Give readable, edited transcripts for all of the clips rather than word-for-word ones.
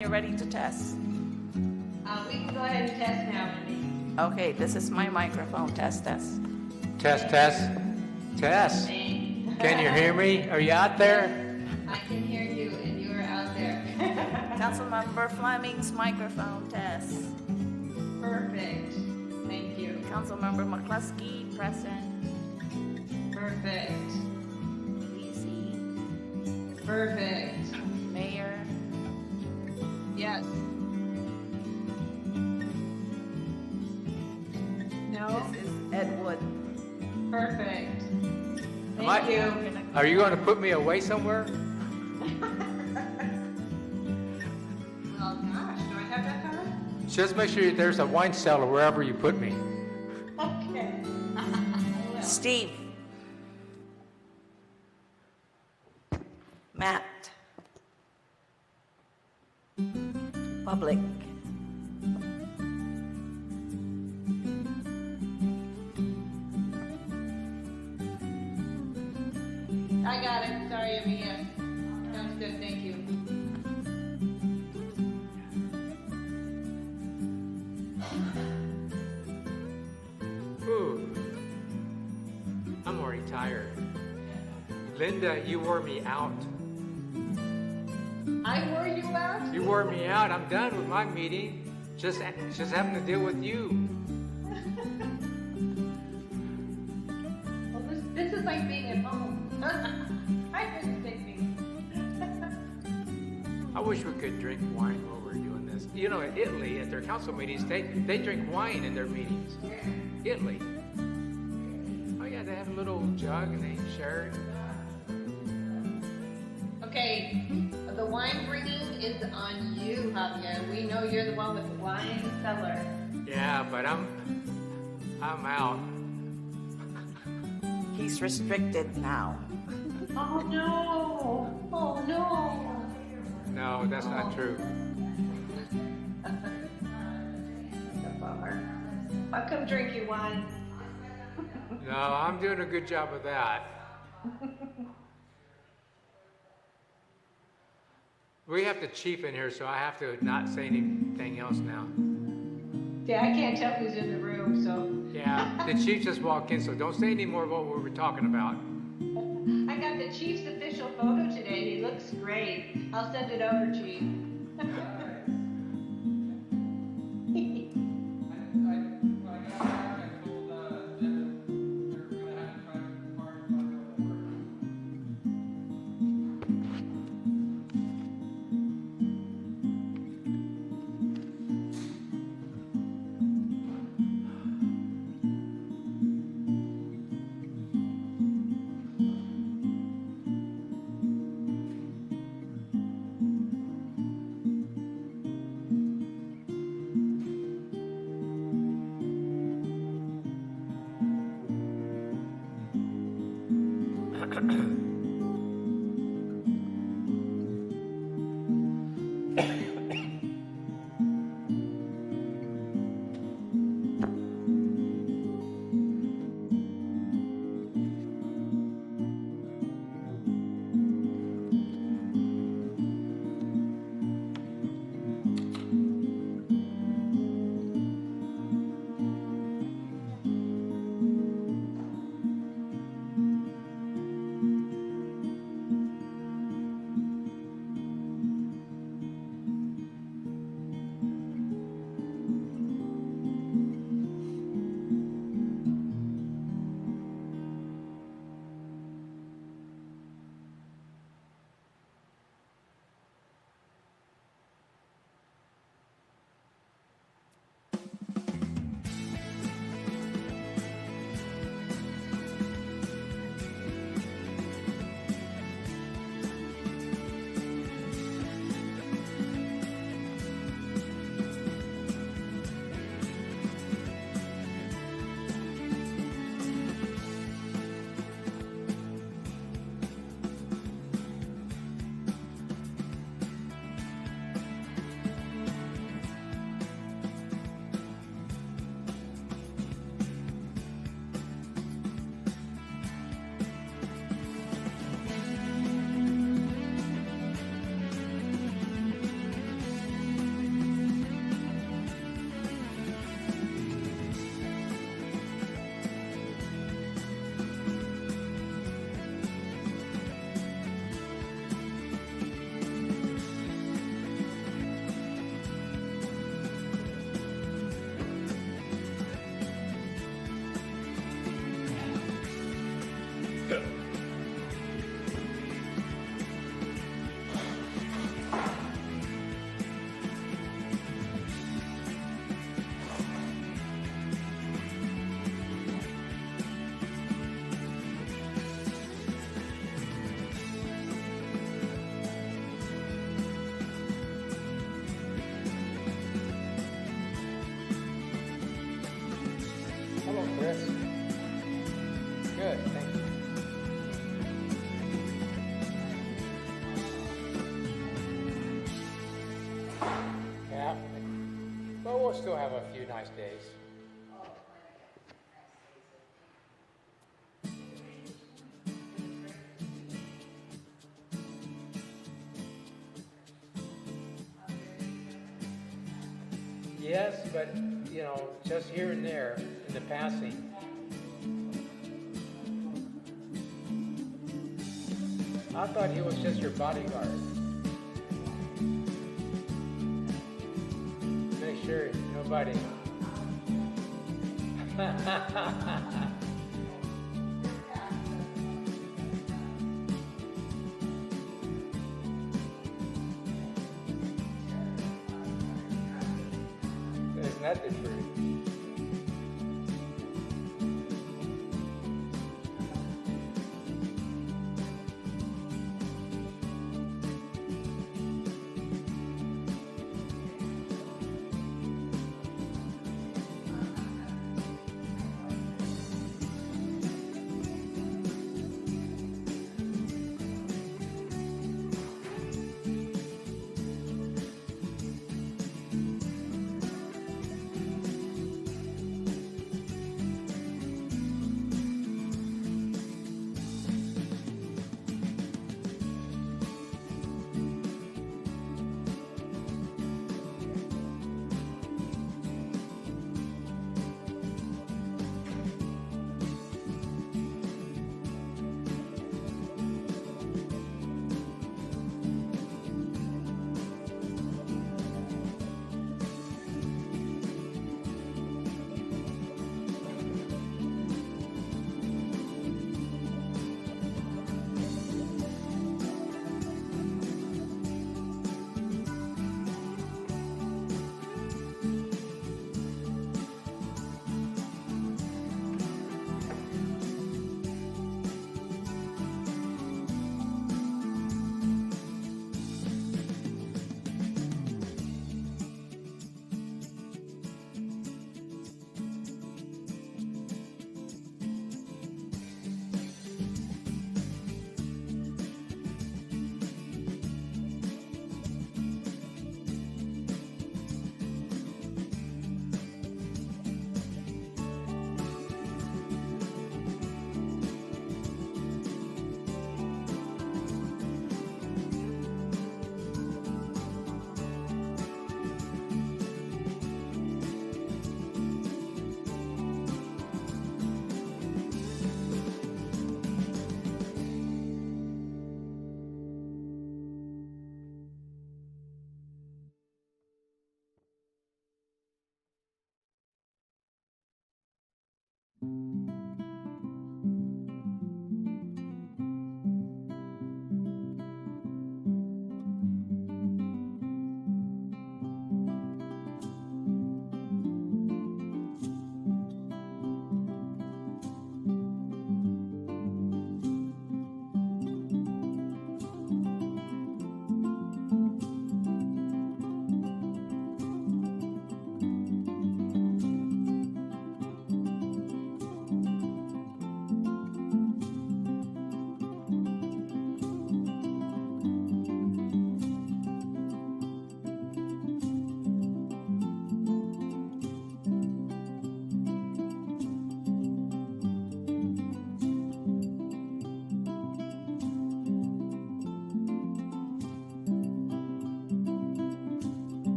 You're ready to test. We can go ahead and test now, Wendy. Okay, this is my microphone. Test, test. Test, test, test. Can you hear me? Are you out there? I can hear you, and you are out there. Councilmember Fleming's microphone test. Perfect. Thank you. Councilmember McCluskey, present. Perfect. Lisi, Perfect. Mayor. Yes. No. This is Ed Wood. Perfect. Am I- Thank you. Are you going to put me away somewhere? Oh gosh, do I have that power? Just make sure there's a wine cellar wherever you put me. Okay. Steve. Matt. Public. I got it. Sorry, Emmy. Yes. Sounds good. Thank you. Ooh, I'm already tired. Linda, you wore me out. I wore you out? You wore me out. I'm done with my meeting. Just having to deal with you. Well, this is like being at home. I couldn't take me. I wish we could drink wine while we're doing this. You know, in Italy, at their council meetings, they drink wine in their meetings. Italy. Oh yeah, they have a little jug and they share it. Okay, the wine bringing is on you, Javier. We know you're the one with the wine cellar. Yeah, but I'm out. He's restricted now. Oh no! Oh no! No, that's not true. That's a bummer. I'll come drink your wine. No, I'm doing a good job of that. We have the chief in here, so I have to not say anything else now. Yeah, I can't tell who's in the room, so. Yeah, the chief just walked in, so don't say any more about what we were talking about. I got the chief's official photo today. He looks great. I'll send it over, Chief. Yeah. But we'll still have a few nice days. Yes, but, you know, just here and there in the passing. I thought he was just your bodyguard. Make sure nobody. Isn't that the truth?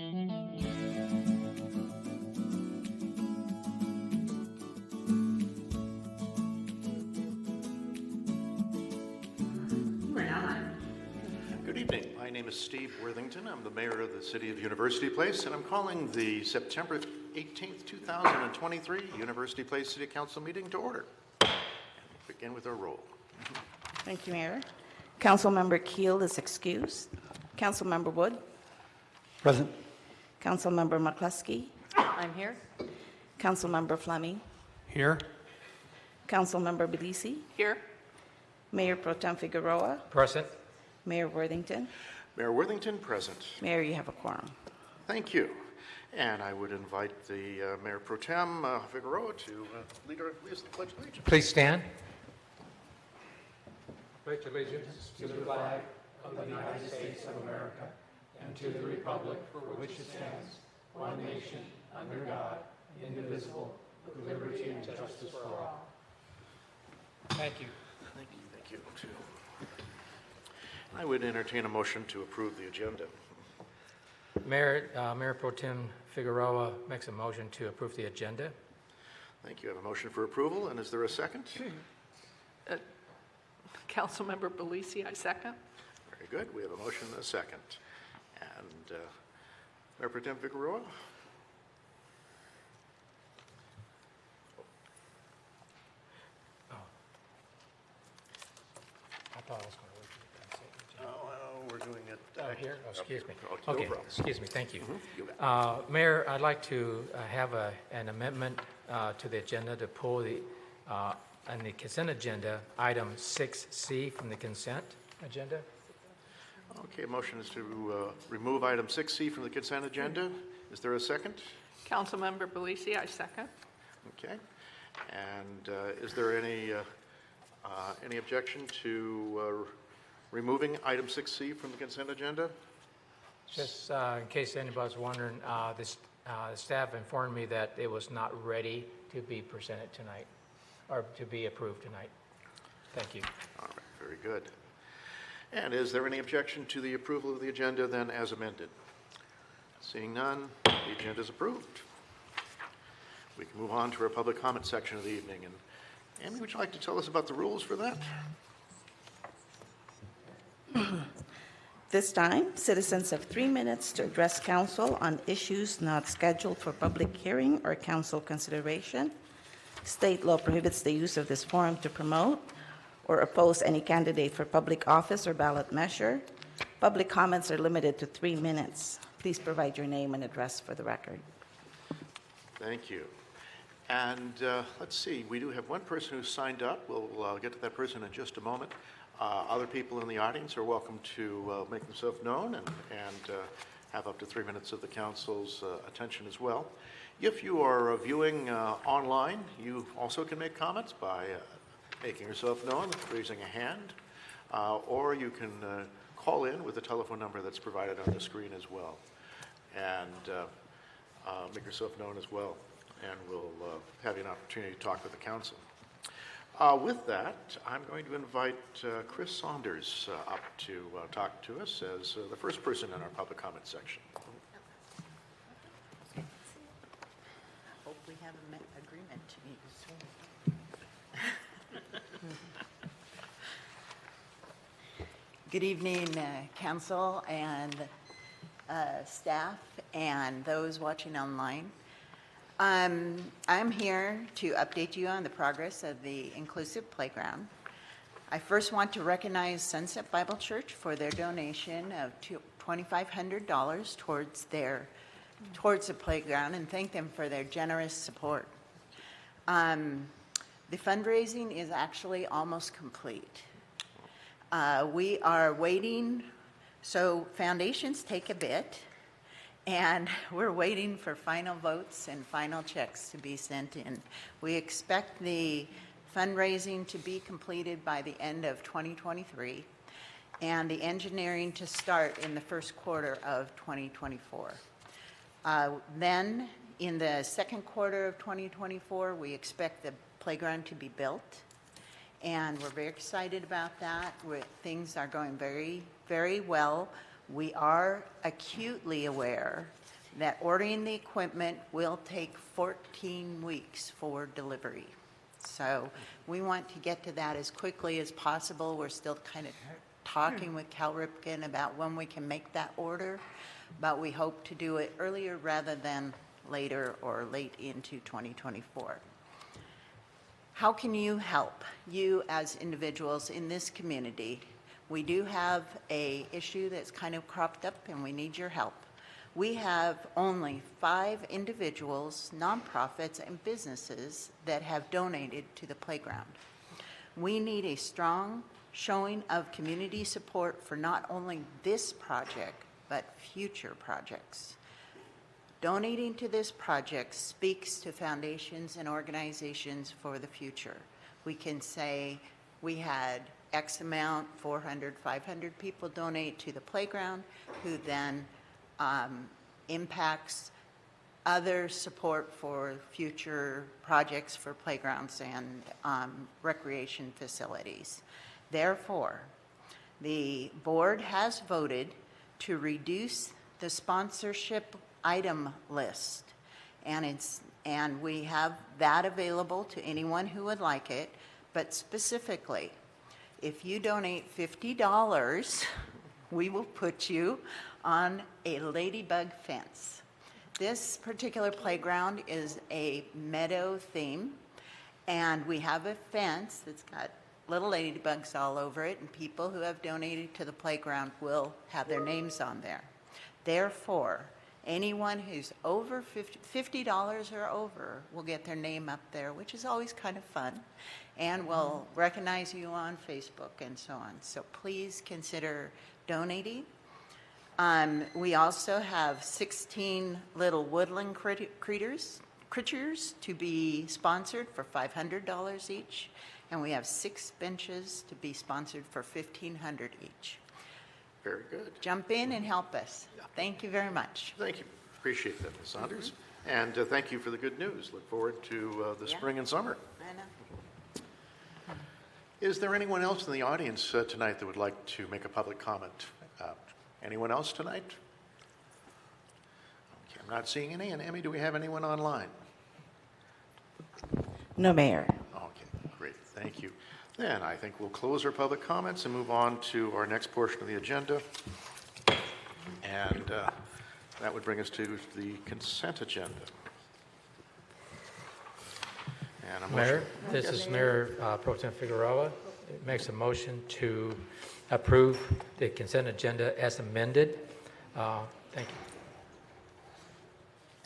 We're now live. Good evening. My name is Steve Worthington. I'm the mayor of the city of University Place, and I'm calling the September 18th, 2023 University Place City Council meeting to order. And we'll begin with our roll. Thank you, Mayor. Councilmember Keel is excused. Councilmember Wood. Present. Councilmember McCluskey. I'm here. Councilmember Fleming. Here. Councilmember Belisi. Here. Mayor Pro Tem Figueroa. Present. Mayor Worthington. Mayor Worthington, present. Mayor, you have a quorum. Thank you. And I would invite the Mayor Pro Tem Figueroa to lead us the Pledge of Allegiance. Please stand. Pledge allegiance to the flag of the United States of America and to the republic for which it stands, one nation, under God, indivisible, with liberty and justice for all. Thank you. Thank you. Thank you. Too. I would entertain a motion to approve the agenda. Mayor Pro Tem Figueroa makes a motion to approve the agenda. Thank you. I have a motion for approval, and is there a second? Councilmember Belisi, I second. Very good. We have a motion and a second. And Mayor Pro Tem Figueroa? I thought I was going to wait for the consent agenda. Oh, we're doing it. Here, oh, excuse me. Okay, no Okay, problem. excuse me, thank you. You bet. Mayor, I'd like to have an amendment to the agenda to pull on the consent agenda, item 6C from the consent agenda. Okay, motion is to remove item 6C from the consent agenda. Is there a second? Councilmember Belisi, I second. Okay. And is there any objection to removing item 6C from the consent agenda? Just in case anybody's wondering, the staff informed me that it was not ready to be presented tonight, or to be approved tonight. Thank you. All right, very good. And is there any objection to the approval of the agenda then as amended? Seeing none, the agenda is approved. We can move on to our public comment section of the evening. And Amy, would you like to tell us about the rules for that? This time, citizens have 3 minutes to address council on issues not scheduled for public hearing or council consideration. State law prohibits the use of this forum to promote or oppose any candidate for public office or ballot measure. Public comments are limited to 3 minutes. Please provide your name and address for the record. Thank you. And let's see, we do have one person who's signed up. We'll get to that person in just a moment. Other people in the audience are welcome to make themselves known and have up to 3 minutes of the council's attention as well. If you are viewing online, you also can make comments by making yourself known, raising a hand, or you can call in with the telephone number that's provided on the screen as well, and make yourself known as well, and we'll have you an opportunity to talk with the council. With that, I'm going to invite Chris Saunders up to talk to us as the first person in our public comment section. Hope we have an agreement to use. Good evening, council and staff and those watching online. I'm here to update you on the progress of the Inclusive Playground. I first want to recognize Sunset Bible Church for their donation of $2,500 towards the playground, and thank them for their generous support. The fundraising is actually almost complete. We are waiting, so foundations take a bit, and we're waiting for final votes and final checks to be sent in. We expect the fundraising to be completed by the end of 2023 and the engineering to start in the first quarter of 2024. Then in the second quarter of 2024, we expect the playground to be built, and we're very excited about that. Things are going very, very well. We are acutely aware that ordering the equipment will take 14 weeks for delivery. So we want to get to that as quickly as possible. We're still kind of talking with Cal Ripken about when we can make that order, but we hope to do it earlier rather than later or late into 2024. How can you help, you as individuals in this community? We do have an issue that's kind of cropped up and we need your help. We have only 5 individuals, nonprofits, and businesses that have donated to the playground. We need a strong showing of community support for not only this project, but future projects. Donating to this project speaks to foundations and organizations for the future. We can say we had X amount, 400, 500 people donate to the playground, who then impacts other support for future projects for playgrounds and recreation facilities. Therefore, the board has voted to reduce the sponsorship item list, and we have that available to anyone who would like it, but specifically, if you donate $50, we will put you on a ladybug fence. This particular playground is a meadow theme, and we have a fence that's got little ladybugs all over it, and people who have donated to the playground will have their names on there. Therefore, anyone who's over $50 or over will get their name up there, which is always kind of fun, and will recognize you on Facebook and so on. So please consider donating. We also have 16 little woodland critters to be sponsored for $500 each, and we have 6 benches to be sponsored for $1,500 each. Very good. Jump in and help us. Thank you very much. Thank you. Appreciate that, Ms. Saunders. And thank you for the good news. Look forward to the Yeah. spring and summer. I know. Is there anyone else in the audience tonight that would like to make a public comment? Anyone else tonight? Okay, I'm not seeing any. And Emmy, do we have anyone online? No, Mayor. Okay, great. Thank you. Then I think we'll close our public comments and move on to our next portion of the agenda. And that would bring us to the consent agenda. And a motion- Mayor, this is Mayor Pro Tem Figueroa. It makes a motion to approve the consent agenda as amended. Thank you.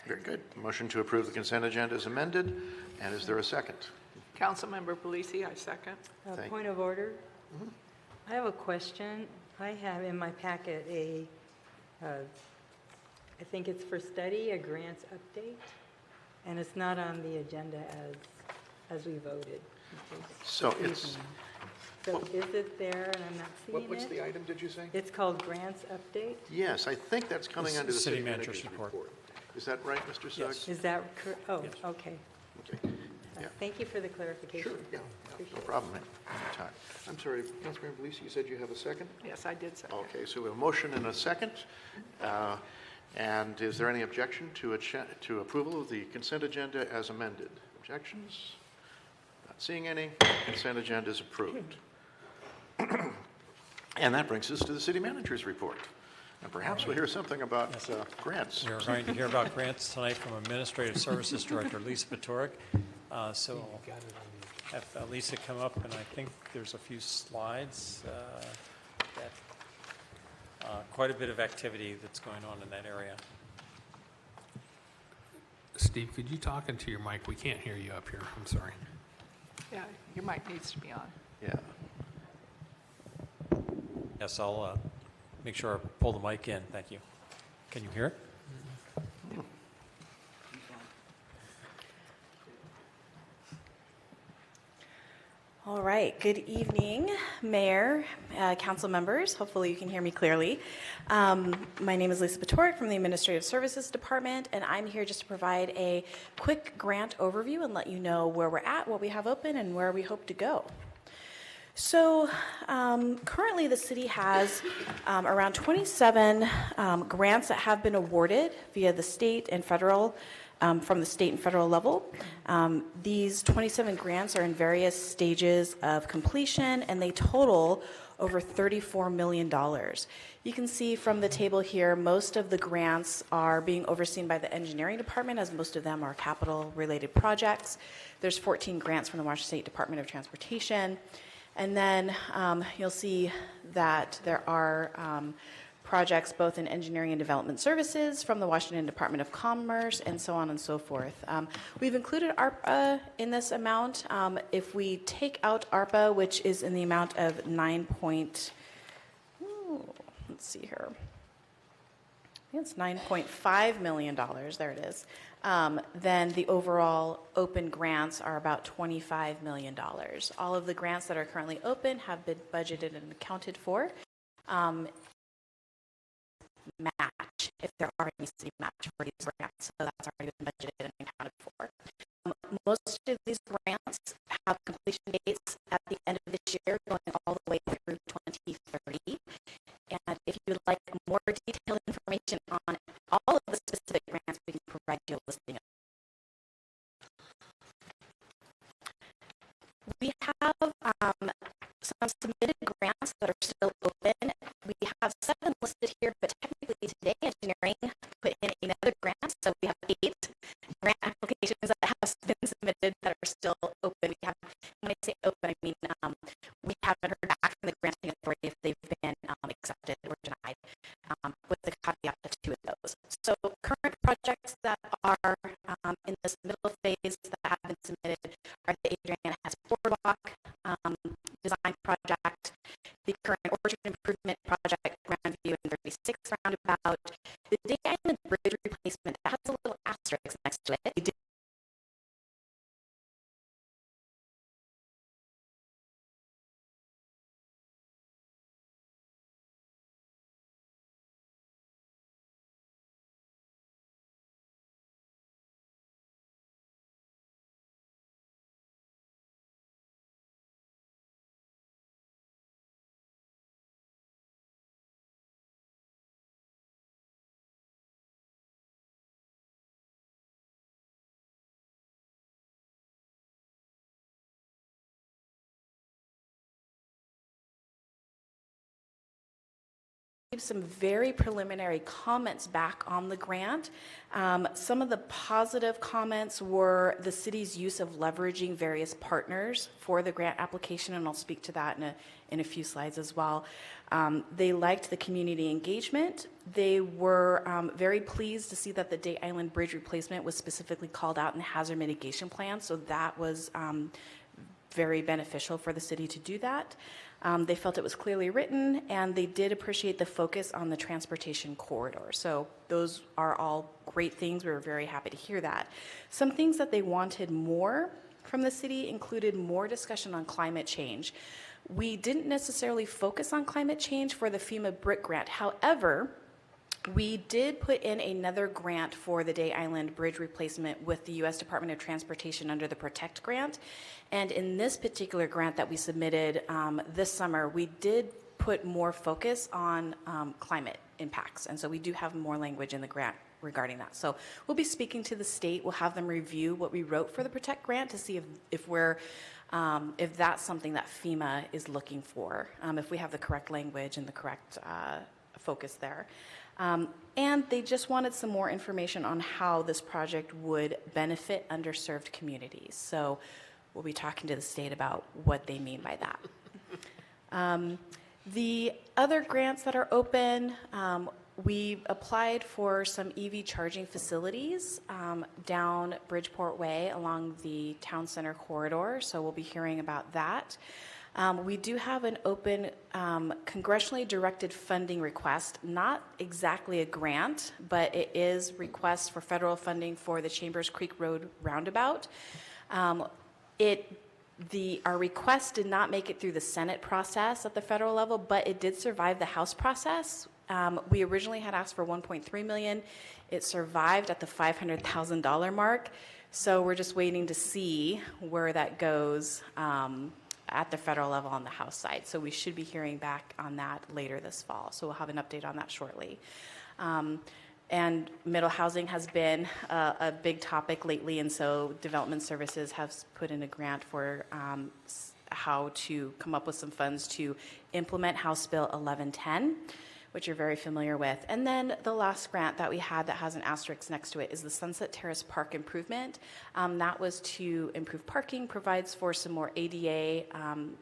Very good. Motion to approve the consent agenda is amended. And is there a second? Councilmember Belisi, I second. Thank- Point of order. I have a question. I have in my packet I think it's for study, a grants update, and it's not on the agenda as we voted. So it's, So is it there and I'm not seeing what's the it? item, did you say? It's called grants update. Yes, I think that's coming This under the is city city manager's manager's report. report. Is that right, Mr. Suggs? Yes. Is that correct? Oh, Yes. okay. Okay. Yeah. Thank you for the clarification. Sure, yeah, no problem, anytime. I'm sorry, Councilmember Belisi, you said you have a second? Yes, I did second. Okay, so we have a motion and a second. And is there any objection to approval of the consent agenda as amended? Objections? Not seeing any. Consent agenda is approved. And that brings us to the city manager's report. And perhaps we'll hear something about grants. You're going to hear about grants tonight from Administrative Services Director Lisa Patorik. So I'll have Lisa come up, and I think there's a few slides that quite a bit of activity that's going on in that area. Steve, could you talk into your mic? We can't hear you up here. I'm sorry. Yeah, your mic needs to be on. Yeah. Yes, I'll make sure I pull the mic in. Thank you. Can you hear it? All right, good evening, Mayor, council members. Hopefully you can hear me clearly. My name is Lisa Patorik from the Administrative Services Department, and I'm here just to provide a quick grant overview and let you know where we're at, what we have open, and where we hope to go. So currently, the city has around 27 grants that have been awarded via the state and federal, from the state and federal level. These 27 grants are in various stages of completion, and they total over $34 million. You can see from the table here, most of the grants are being overseen by the engineering department, as most of them are capital-related projects. There's 14 grants from the Washington State Department of Transportation. And then you'll see that there are projects both in engineering and development services from the Washington Department of Commerce, and so on and so forth. We've included ARPA in this amount. If we take out ARPA, which is in the amount of let's see here. I think it's $9.5 million. There it is. Then the overall open grants are about $25 million. All of the grants that are currently open have been budgeted and accounted for. Match, if there are any city match for these grants, so that's already been budgeted and accounted for. Most of these grants have completion dates at the end of this year, going all the way through 2030. And if you would like more detailed information on all of the specific grants, we can provide you a listing. We have some submitted grants that are still open. We have 7 listed here, but technically today engineering put in another grant, so we have 8 grant applications that have been submitted that are still open. We have, when I say open, I mean we haven't heard back from the granting authority if they've been accepted or denied, with the caveat to 2 of those. So current projects that are in this middle phase that have been submitted are the Adriana Hess Boardwalk design project, the current orchard improvement project, Grandview and 36 Roundabout, the Day Island Bridge replacement that has a little asterisk next to it. We did some very preliminary comments back on the grant. Some of the positive comments were the city's use of leveraging various partners for the grant application, and I'll speak to that in a few slides as well. They liked the community engagement. They were very pleased to see that the Day Island Bridge replacement was specifically called out in the hazard mitigation plan, so that was very beneficial for the city to do that. They felt it was clearly written, and they did appreciate the focus on the transportation corridor. So those are all great things. We were very happy to hear that. Some things that they wanted more from the city included more discussion on climate change. We didn't necessarily focus on climate change for the FEMA BRIC grant. However, we did put in another grant for the Day Island Bridge replacement with the U.S. Department of Transportation under the PROTECT grant. And in this particular grant that we submitted this summer, we did put more focus on climate impacts. And so we do have more language in the grant regarding that. So we'll be speaking to the state. We'll have them review what we wrote for the PROTECT grant to see if that's something that FEMA is looking for, if we have the correct language and the correct focus there. And they just wanted some more information on how this project would benefit underserved communities. So we'll be talking to the state about what they mean by that. The other grants that are open, we applied for some EV charging facilities down Bridgeport Way along the town center corridor, so we'll be hearing about that. We do have an open congressionally directed funding request, not exactly a grant, but it is request for federal funding for the Chambers Creek Road roundabout. Our request did not make it through the Senate process at the federal level, but it did survive the House process. We originally had asked for $1.3 million. It survived at the $500,000 mark, so we're just waiting to see where that goes at the federal level on the House side. So we should be hearing back on that later this fall. So we'll have an update on that shortly. And middle housing has been a big topic lately, and so Development Services has put in a grant for how to come up with some funds to implement House Bill 1110, which you're very familiar with. And then the last grant that we had that has an asterisk next to it is the Sunset Terrace Park Improvement. That was to improve parking, provides for some more ADA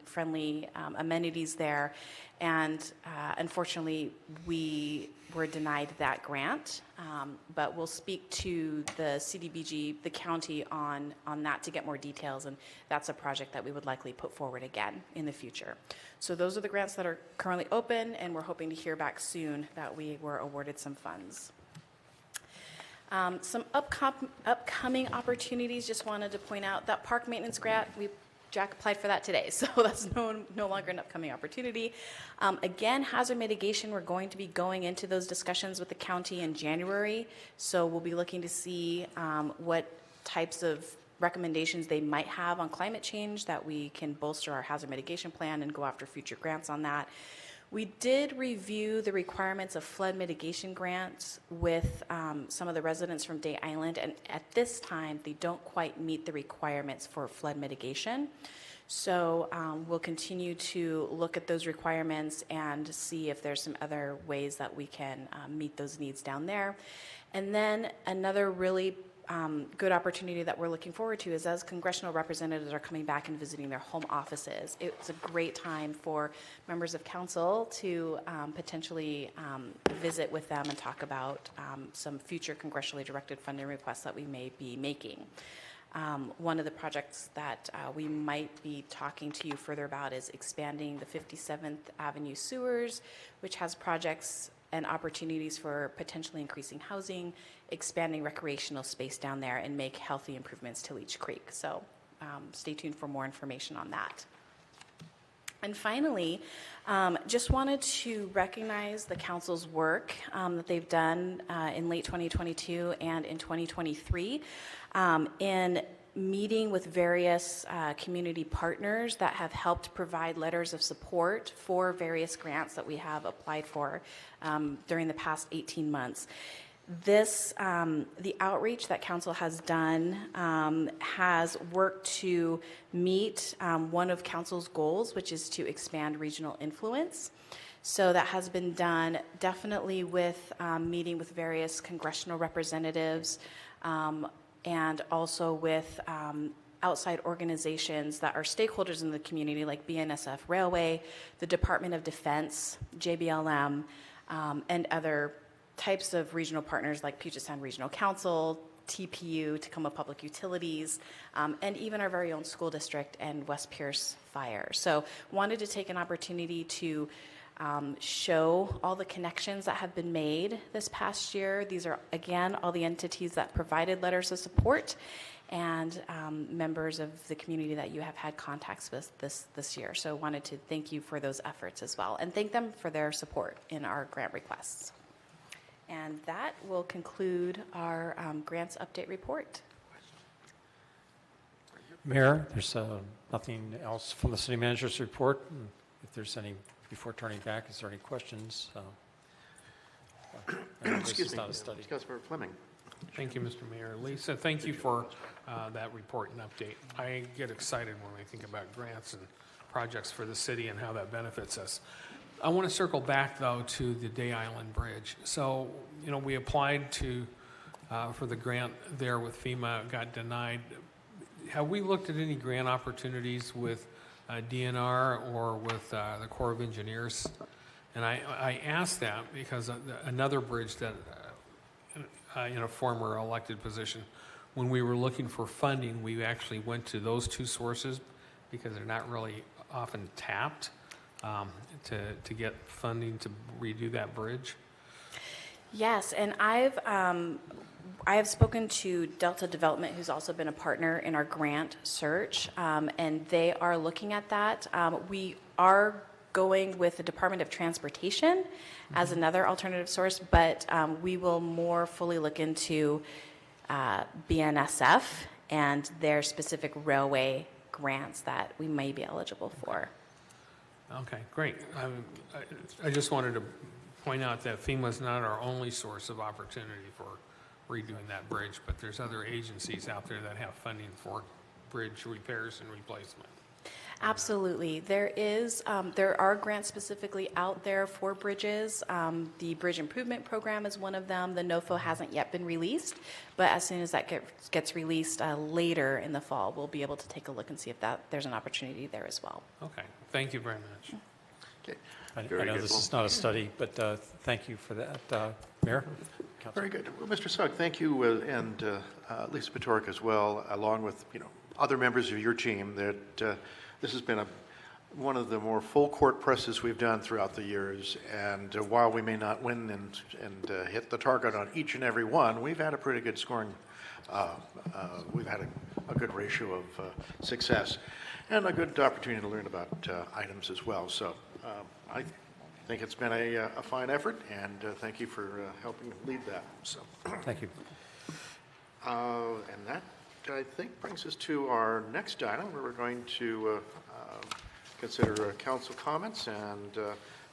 friendly amenities there. And unfortunately, we were denied that grant, but we'll speak to the CDBG, the county, on that to get more details, and that's a project that we would likely put forward again in the future. So those are the grants that are currently open, and we're hoping to hear back soon that we were awarded some funds. Some upcoming opportunities, just wanted to point out that park maintenance grant, Jack applied for that today, so that's no longer an upcoming opportunity. Again, hazard mitigation, we're going to be going into those discussions with the county in January, so we'll be looking to see what types of recommendations they might have on climate change that we can bolster our hazard mitigation plan and go after future grants on that. We did review the requirements of flood mitigation grants with some of the residents from Day Island, and at this time, they don't quite meet the requirements for flood mitigation. So we'll continue to look at those requirements and see if there's some other ways that we can meet those needs down there. And then another really good opportunity that we're looking forward to is as congressional representatives are coming back and visiting their home offices. It's a great time for members of council to potentially visit with them and talk about some future congressionally directed funding requests that we may be making. One of the projects that we might be talking to you further about is expanding the 57th Avenue sewers, which has projects and opportunities for potentially increasing housing, expanding recreational space down there, and make healthy improvements to Leech Creek. So stay tuned for more information on that. And finally, just wanted to recognize the council's work that they've done in late 2022 and in 2023 in meeting with various community partners that have helped provide letters of support for various grants that we have applied for during the past 18 months. This, the outreach that council has done has worked to meet one of council's goals, which is to expand regional influence. So that has been done definitely with meeting with various congressional representatives and also with outside organizations that are stakeholders in the community like BNSF Railway, the Department of Defense, JBLM, and other types of regional partners like Puget Sound Regional Council, TPU, Tacoma Public Utilities, and even our very own school district and West Pierce Fire. So wanted to take an opportunity to show all the connections that have been made this past year. These are, again, all the entities that provided letters of support and members of the community that you have had contacts with this year. So wanted to thank you for those efforts as well and thank them for their support in our grant requests. And that will conclude our grants update report. Mayor, there's nothing else from the city manager's report. If there's any, before turning back, is there any questions? Excuse me, not a study. Councilmember Fleming. Thank you, Mr. Mayor. Lisa, thank you for that report and update. I get excited when I think about grants and projects for the city and how that benefits us. I want to circle back, though, to the Day Island Bridge. So, you know, we applied to for the grant there with FEMA, got denied. Have we looked at any grant opportunities with DNR or with the Corps of Engineers? And I asked that because another bridge that, in a former elected position, when we were looking for funding, we actually went to those two sources because they're not really often tapped. To get funding to redo that bridge? Yes, and I have spoken to Delta Development, who's also been a partner in our grant search, and they are looking at that. We are going with the Department of Transportation as another alternative source, but we will more fully look into BNSF and their specific railway grants that we may be eligible for. Okay, great. I just wanted to point out that FEMA is not our only source of opportunity for redoing that bridge, but there's other agencies out there that have funding for bridge repairs and replacement. Absolutely. There are grants specifically out there for bridges. The Bridge Improvement Program is one of them. The NOFO hasn't yet been released, but as soon as that gets released later in the fall, we'll be able to take a look and see if there's an opportunity there as well. Okay, thank you very much. Okay. I Very know good. this is not a study, but thank you for that. Mayor? Council? Very good. Well, Mr. Sugg, thank you, and Lisa Patorek as well, along with, other members of your team, that this has been one of the more full court presses we've done throughout the years. And while we may not win and hit the target on each and every one, we've had a pretty good scoring. We've had a good ratio of success and a good opportunity to learn about items as well. So I think it's been a fine effort, and thank you for helping lead that. So Thank you. and that, I think, brings us to our next item, where we're going to consider council comments. And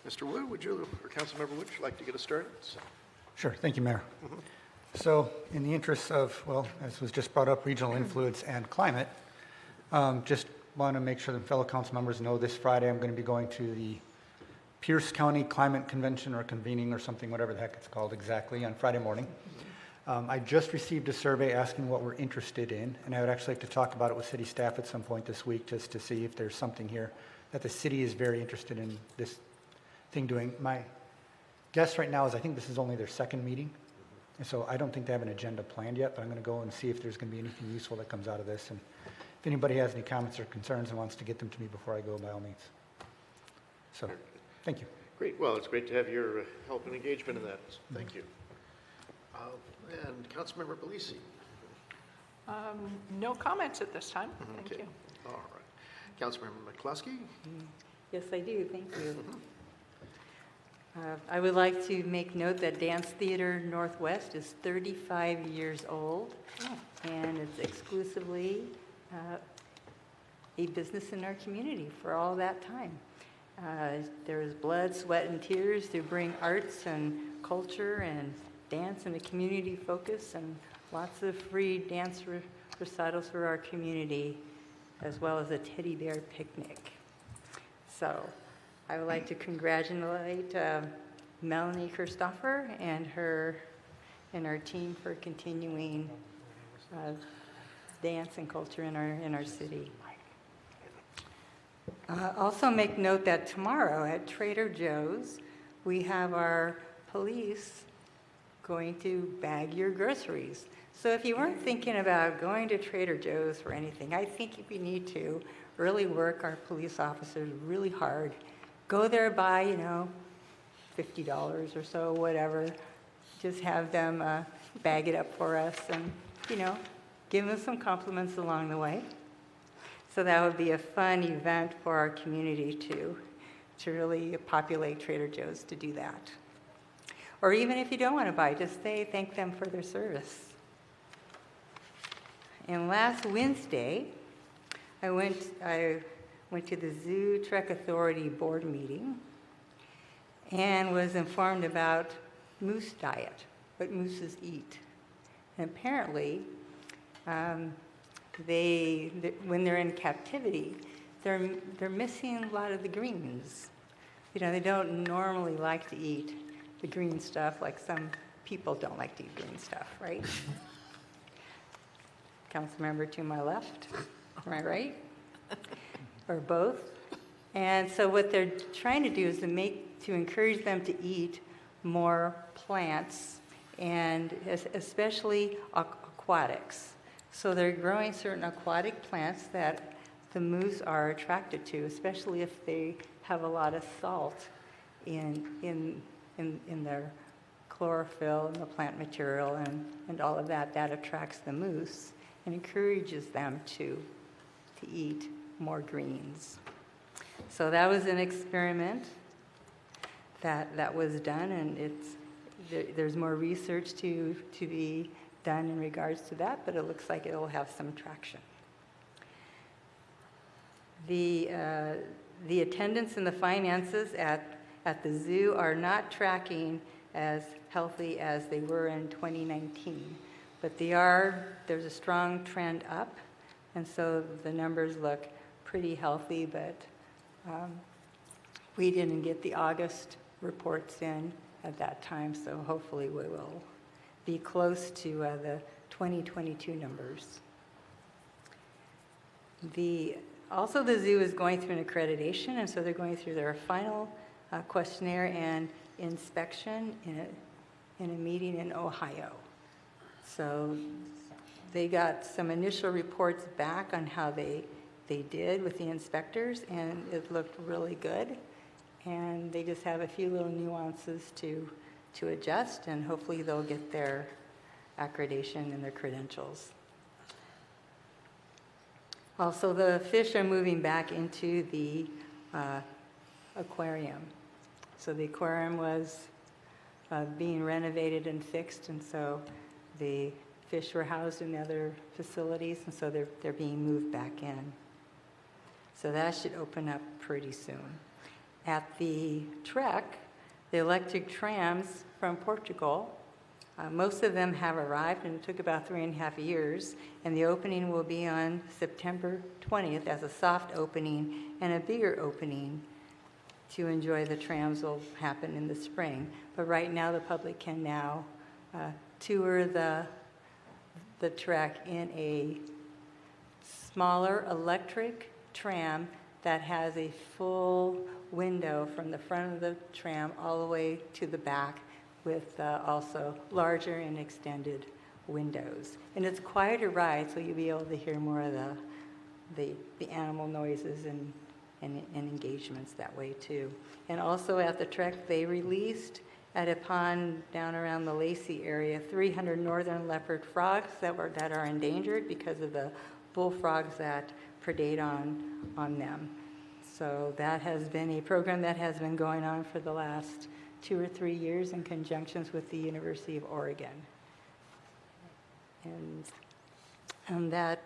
Mr. Wood, or Councilmember Wood, would you like to get us started? So, Sure. Thank you, Mayor. So in the interests of, well, as was just brought up, regional influence and climate, just want to make sure that fellow council members know this Friday I'm going to be going to the Pierce County Climate Convention, or convening, or something, whatever the heck it's called exactly, on Friday morning. I just received a survey asking what we're interested in, and I would actually like to talk about it with city staff at some point this week, just to see if there's something here that the city is very interested in this thing doing. My guess right now is I think this is only their second meeting, and so I don't think they have an agenda planned yet, but I'm going to go and see if there's going to be anything useful that comes out of this. And if anybody has any comments or concerns and wants to get them to me before I go, by all means. So, thank you. great. Well, it's great to have your help and engagement in that. Thank you. And Councilmember Belisi. No comments at this time. Thank Okay. you. All right. Councilmember McCluskey. Yes, I do. Thank you. I would like to make note that Dance Theater Northwest is 35 years old, and it's exclusively a business in our community for all that time. There's blood, sweat, and tears to bring arts and culture and dance and a community focus, and lots of free dance recitals for our community, as well as a teddy bear picnic. So I would like to congratulate Melanie Kirstoffer and our team for continuing dance and culture in our city. Also make note that tomorrow at Trader Joe's, we have our police going to bag your groceries. So if you weren't thinking about going to Trader Joe's for anything, I think we need to really work our police officers really hard. Go there, buy, $50 or so, whatever. Just have them bag it up for us and, give them some compliments along the way. So that would be a fun event for our community to really populate Trader Joe's to do that. Or even if you don't want to buy, just thank them for their service. And last Wednesday, I went to the Zoo Trek Authority board meeting and was informed about moose diet, what mooses eat. And apparently, when they're in captivity, they're missing a lot of the greens. They don't normally like to eat the green stuff, like some people don't like to eat green stuff, right? Council member to my left, am I right? Or both? And so what they're trying to do is to encourage them to eat more plants, and especially aquatics. So they're growing certain aquatic plants that the moose are attracted to, especially if they have a lot of salt in their chlorophyll and the plant material and all of that. That attracts the moose and encourages them to eat more greens. So that was an experiment that was done, and there's more research to be done in regards to that, but it looks like it will have some traction. The attendance and the finances at the zoo are not tracking as healthy as they were in 2019, but there's a strong trend up, and so the numbers look pretty healthy, but we didn't get the August reports in at that time, so hopefully we will be close to the 2022 numbers. Also, the zoo is going through an accreditation, and so they're going through their final questionnaire and inspection in a meeting in Ohio. So they got some initial reports back on how they did with the inspectors, and it looked really good. And they just have a few little nuances to adjust, and hopefully they'll get their accreditation and their credentials. Also, the fish are moving back into the aquarium. So the aquarium was being renovated and fixed, and so the fish were housed in other facilities, and so they're being moved back in. So that should open up pretty soon. At the Trek, the electric trams from Portugal, most of them have arrived, and it took about 3.5 years, and the opening will be on September 20th as a soft opening, and a bigger opening to enjoy the trams will happen in the spring. But right now, the public can now tour the Trek in a smaller electric tram that has a full window from the front of the tram all the way to the back, with also larger and extended windows. And it's quieter ride, so you'll be able to hear more of the animal noises and engagements that way too. And also at the Trek, they released at a pond down around the Lacey area 300 northern leopard frogs that are endangered because of the bullfrogs that predate on them. So that has been a program that has been going on for the last 2 or 3 years in conjunction with the University of Oregon. And that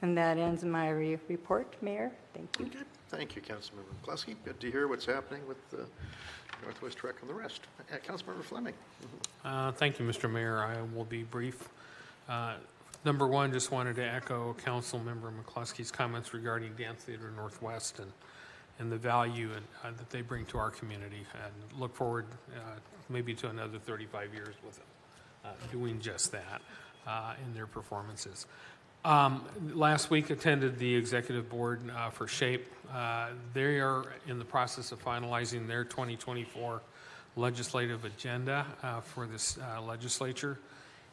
ends my report, Mayor. Thank you. Okay. Thank you, Councilmember McCluskey. Good to hear what's happening with the Northwest Trek and the rest. Councilmember Fleming. Thank you, Mr. Mayor. I will be brief. Number one, just wanted to echo Councilmember McCluskey's comments regarding Dance Theater Northwest and the value that they bring to our community, and look forward maybe to another 35 years with them doing just that in their performances. Last week attended the executive board for SHAPE. They are in the process of finalizing their 2024 legislative agenda for this legislature.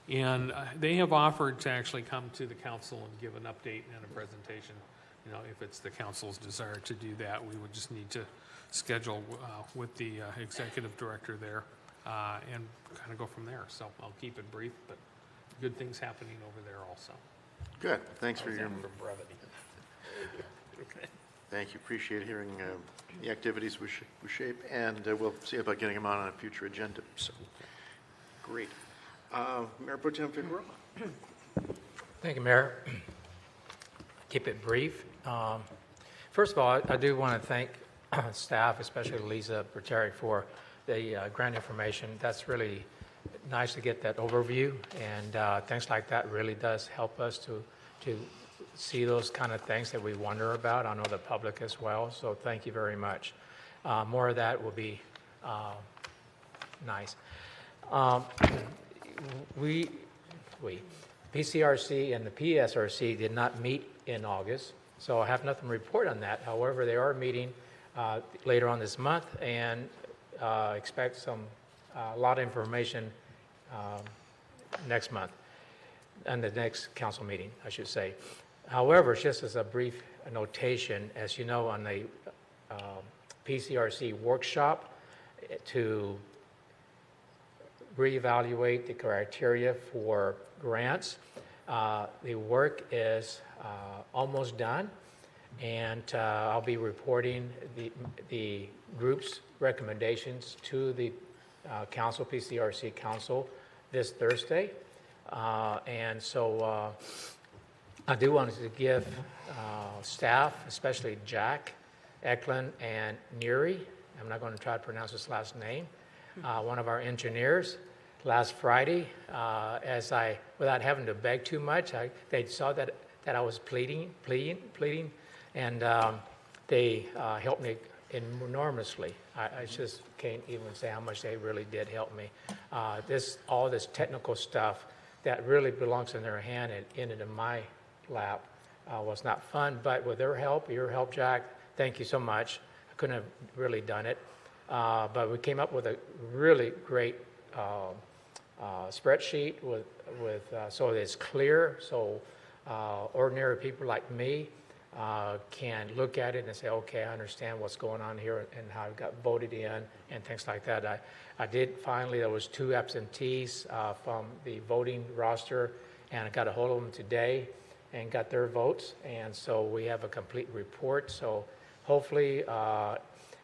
And they have offered to actually come to the council and give an update and a presentation. You know, if it's the council's desire to do that, we would just need to schedule with the executive director there and kind of go from there. So I'll keep it brief, but good things happening over there also. Good. Thanks for your For brevity. Okay. Thank you. Appreciate hearing the activities with SHAPE, and we'll see about getting them on a future agenda. So, great. Mayor Pro Tem Figueroa. Thank you, Mayor. Keep it brief. First of all, I do want to thank staff, especially Lisa Berteri, for the grant information. That's really nice to get that overview, and things like that really does help us to see those kind of things that we wonder about. I know the public as well, so thank you very much. More of that will be nice. PCRC and the PSRC did not meet in August, so I have nothing to report on that. However, they are meeting later on this month, and expect a lot of information next month, and the next council meeting, I should say. However, just as a brief notation, as you know, on the PCRC workshop to reevaluate the criteria for grants, the work is almost done, and I'll be reporting the group's recommendations to the council, PCRC council, this Thursday. And so I do want to give staff, especially Jack Eklund and Neary, I'm not going to try to pronounce his last name, one of our engineers. Last Friday, without having to beg too much, they saw that I was pleading, and they helped me enormously. I just can't even say how much they really did help me. All this technical stuff that really belongs in their hand and ended in my lap was not fun, but with their help, your help, Jack, thank you so much. I couldn't have really done it, but we came up with a really great spreadsheet so it's clear, so ordinary people like me can look at it and say, okay, I understand what's going on here and how it got voted in and things like that. I did finally, there was 2 absentees from the voting roster, and I got a hold of them today and got their votes, and so we have a complete report. So hopefully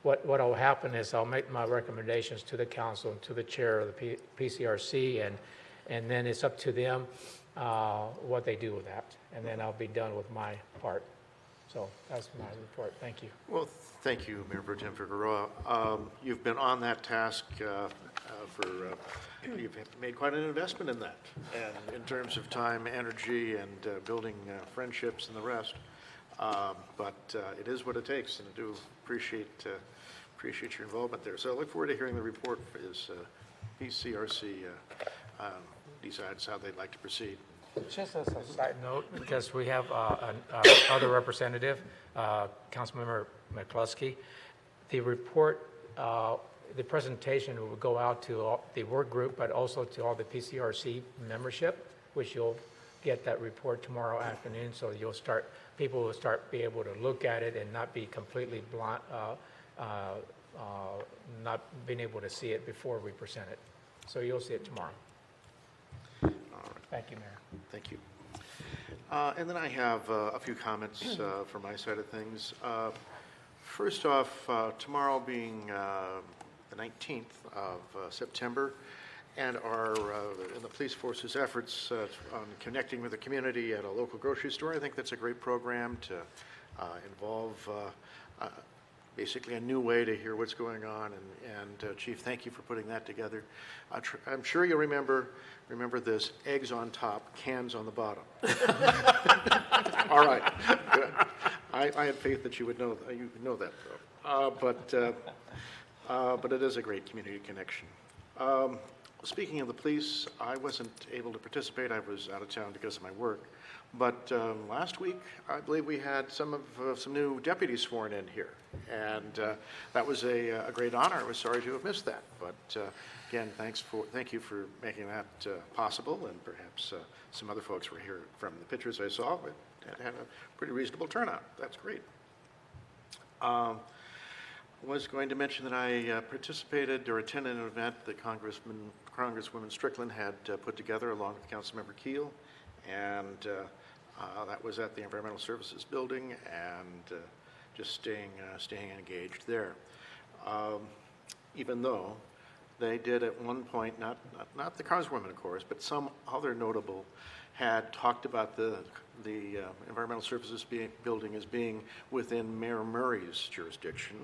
what will happen is I'll make my recommendations to the council and to the chair of the PCRC, and then it's up to them what they do with that, and then I'll be done with my part. So that's my report. Thank you. Well, thank you, Mayor Pro Tem Figueroa. You've been on that task you've made quite an investment in that, and in terms of time, energy, and building friendships and the rest. But it is what it takes, and I do appreciate your involvement there. So I look forward to hearing the report as PCRC decides how they'd like to proceed. Just as a side note, because we have other representative, Councilmember McCluskey, the report, the presentation will go out to all the work group, but also to all the PCRC membership, which you'll get that report tomorrow afternoon. So people will start be able to look at it and not be completely blind, not being able to see it before we present it. So you'll see it tomorrow. All right. Thank you, Mayor. Thank you. And then I have a few comments from my side of things. First off, tomorrow being the 19th of September, and in the police force's efforts on connecting with the community at a local grocery store, I think that's a great program to involve basically a new way to hear what's going on. And Chief, thank you for putting that together. I'm sure you'll remember this: eggs on top, cans on the bottom. All right, good. I had faith that you would know that, though. But it is a great community connection. Speaking of the police, I wasn't able to participate. I was out of town because of my work. But last week, I believe we had some new deputies sworn in here, and that was a great honor. I was sorry to have missed that, but again, thank you for making that possible, and perhaps some other folks were here. From the pictures I saw, it had a pretty reasonable turnout. That's great. Was going to mention that I participated or attended an event that Congresswoman Strickland had put together along with Councilmember Keel, and that was at the Environmental Services Building, and just staying engaged there. Even though they did at one point, not the Congresswoman, of course, but some other notable had talked about the Environmental Services Building as being within Mayor Murray's jurisdiction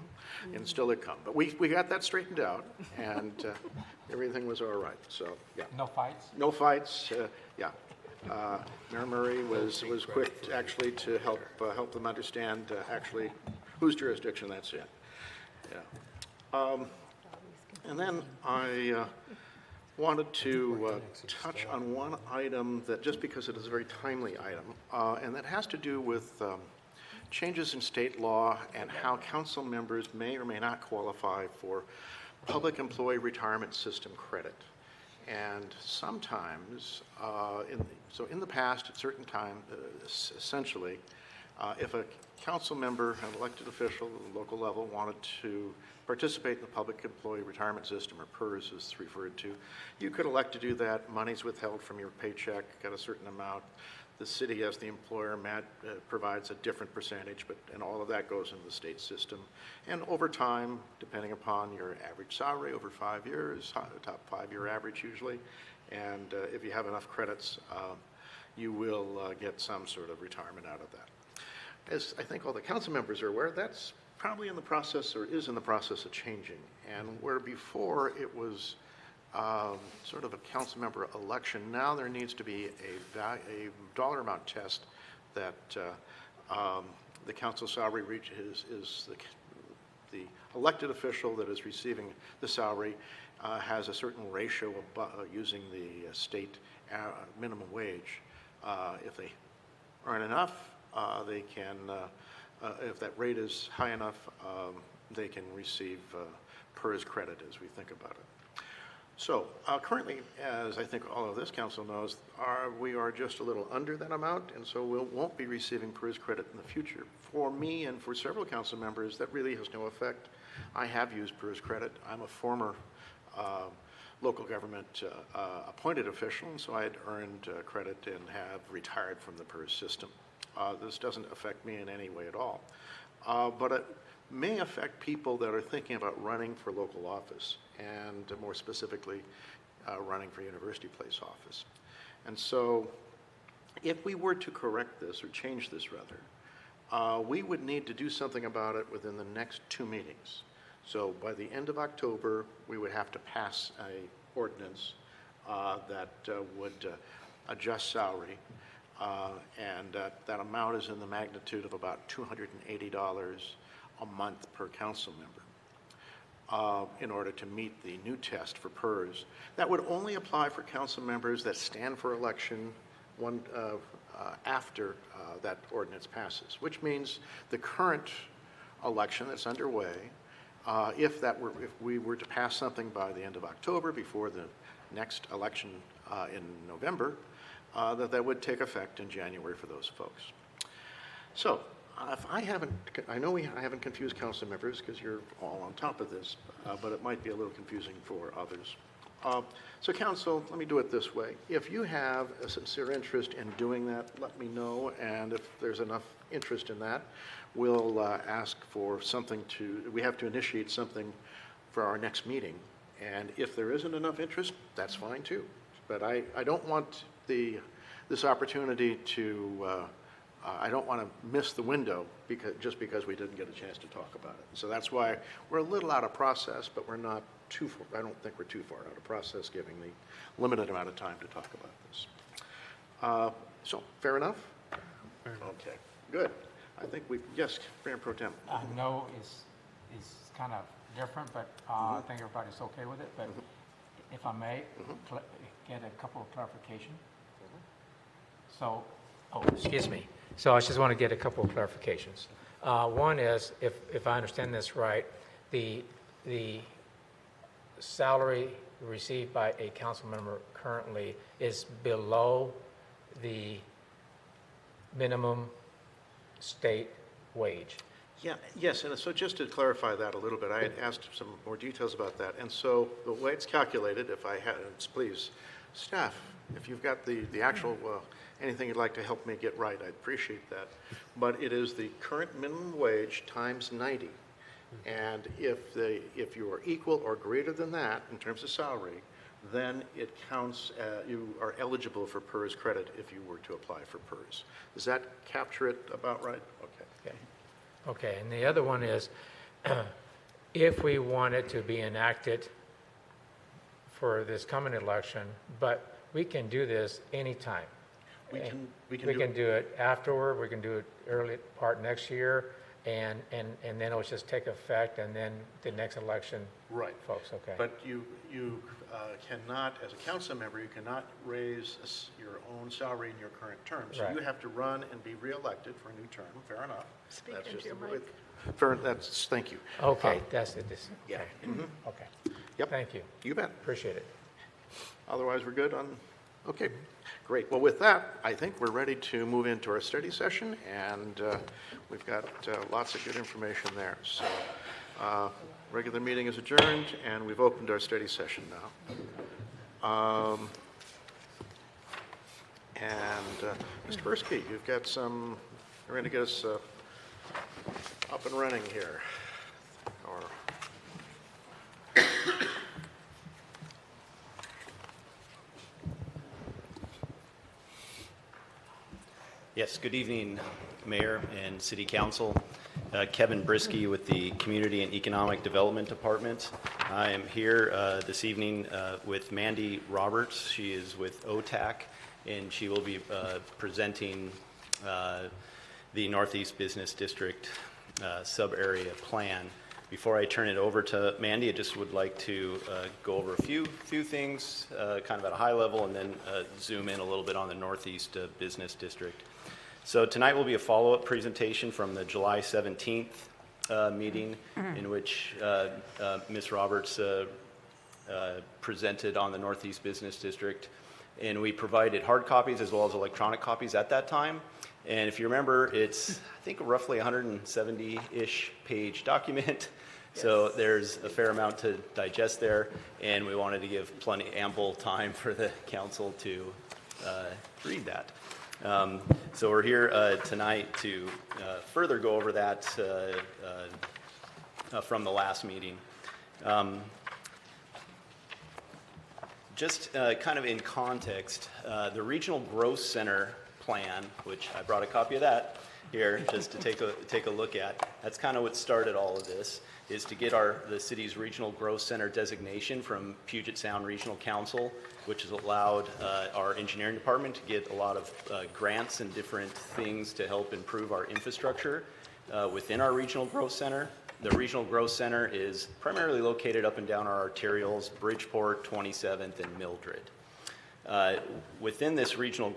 in Stillicum. But we got that straightened out, and everything was all right. So, yeah. No fights? No fights, yeah. Mayor Murray was quick actually to help them understand actually whose jurisdiction that's in. Yeah. And then I wanted to touch on one item that, just because it is a very timely item, and that has to do with changes in state law and how council members may or may not qualify for public employee retirement system credit. And sometimes, in the past, at certain times, essentially, if a council member, an elected official at the local level, wanted to participate in the public employee retirement system, or PERS as it's referred to, you could elect to do that. Money's withheld from your paycheck at a certain amount. The city, as the employer, provides a different percentage, and all of that goes into the state system. And over time, depending upon your average salary over 5 years, top 5-year average usually, and if you have enough credits, you will get some sort of retirement out of that. As I think all the council members are aware, that's probably in the process, or is in the process of changing. And where before it was sort of a council member election, now there needs to be a dollar amount test that the council salary is the elected official that is receiving the salary has a certain ratio of using the state minimum wage. If they earn enough, they can, if that rate is high enough, they can receive PERS credit as we think about it. So currently, as I think all of this council knows, we are just a little under that amount, and so we won't be receiving PERS credit in the future. For me and for several council members, that really has no effect. I have used PERS credit. I'm a former local government appointed official, and so I had earned credit and have retired from the PERS system. This doesn't affect me in any way at all. But it may affect people that are thinking about running for local office, and more specifically, running for University Place office. And so if we were to correct this, or change this rather, we would need to do something about it within the next 2 meetings. So by the end of October, we would have to pass an ordinance that would adjust salary, and that amount is in the magnitude of about $280 a month per council member in order to meet the new test for PERS. That would only apply for council members that stand for election after that ordinance passes, which means the current election that's underway, if we were to pass something by the end of October, before the next election in November, that would take effect in January for those folks. So, if I haven't confused council members because you're all on top of this, but it might be a little confusing for others. So council, let me do it this way. If you have a sincere interest in doing that, let me know, and if there's enough interest in that, we'll ask for something we have to initiate something for our next meeting. And if there isn't enough interest, that's fine too. But I don't want this opportunity to, I don't want to miss the window just because we didn't get a chance to talk about it. So that's why we're a little out of process, but we're not too far, I don't think we're too far out of process, given the limited amount of time to talk about this. So, fair enough? Okay, good. I think yes, Mayor Pro Tem. I know it's kind of different, but I think everybody's okay with it. But if I may, get a couple of clarifications. So, excuse me. So I just want to get a couple of clarifications. One is, if I understand this right, the salary received by a council member currently is below the minimum state wage. Yeah, yes, and so just to clarify that a little bit, I had asked some more details about that. And so the way it's calculated, if I had, please, staff, if you've got the actual, anything you'd like to help me get right, I'd appreciate that. But it is the current minimum wage times 90. And if you are equal or greater than that in terms of salary, then it counts, you are eligible for PERS credit if you were to apply for PERS. Does that capture it about right? Okay. Okay, and the other one is, if we want it to be enacted for this coming election, but we can do this anytime. We can do it afterward, we can do it early part next year, and then it'll just take effect, and then the next election. Right. Folks, okay. But you cannot, as a council member, you cannot raise your own salary in your current term. So Right. you have to run and be reelected for a new term. Fair enough. Speak That's into just your the mic. way- Fair. Thank you. Okay, that's it. Yeah. Okay. Yep. Thank you. You bet. Appreciate it. Otherwise, we're good on. Okay. Great. Well, with that, I think we're ready to move into our study session, and we've got lots of good information there. So, regular meeting is adjourned, and we've opened our study session now. Mr. Bursky, you've got you're going to get us up and running here. Or Yes, good evening, Mayor and City Council. Kevin Brisky with the Community and Economic Development Department. I am here this evening with Mandy Roberts. She is with OTAC, and she will be presenting the Northeast Business District sub-area plan. Before I turn it over to Mandy, I just would like to go over a few things kind of at a high level, and then zoom in a little bit on the Northeast Business District. So tonight will be a follow-up presentation from the July 17th meeting in which Ms. Roberts presented on the Northeast Business District. And we provided hard copies as well as electronic copies at that time. And if you remember, it's, I think, roughly 170-ish page document. Yes. So there's a fair amount to digest there. And we wanted to give ample time for the council to read that. So we're here tonight to further go over that from the last meeting. Just kind of in context, the Regional Growth Center plan, which I brought a copy of that here just to take a look at. That's kind of what started all of this, is to get the city's Regional Growth Center designation from Puget Sound Regional Council, which has allowed our engineering department to get a lot of grants and different things to help improve our infrastructure within our Regional Growth Center. The Regional Growth Center is primarily located up and down our arterials, Bridgeport, 27th, and Mildred. Within this Regional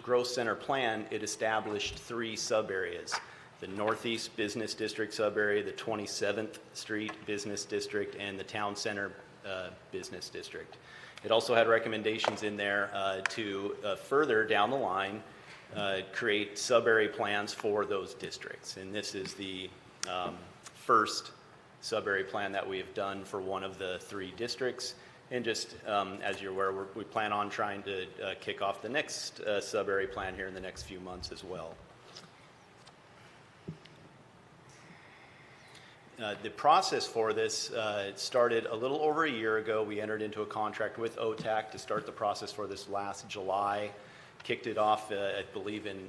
Growth Center plan, it established 3 sub-areas: the Northeast Business District sub-area, the 27th Street Business District, and the Town Center Business District. It also had recommendations in there to further down the line create sub-area plans for those districts. And this is the first sub-area plan that we have done for one of the 3 districts. And just as you're aware, we plan on trying to kick off the next sub-area plan here in the next few months as well. The process for this started a little over a year ago. We entered into a contract with OTAC to start the process for this last July. Kicked it off, I believe, in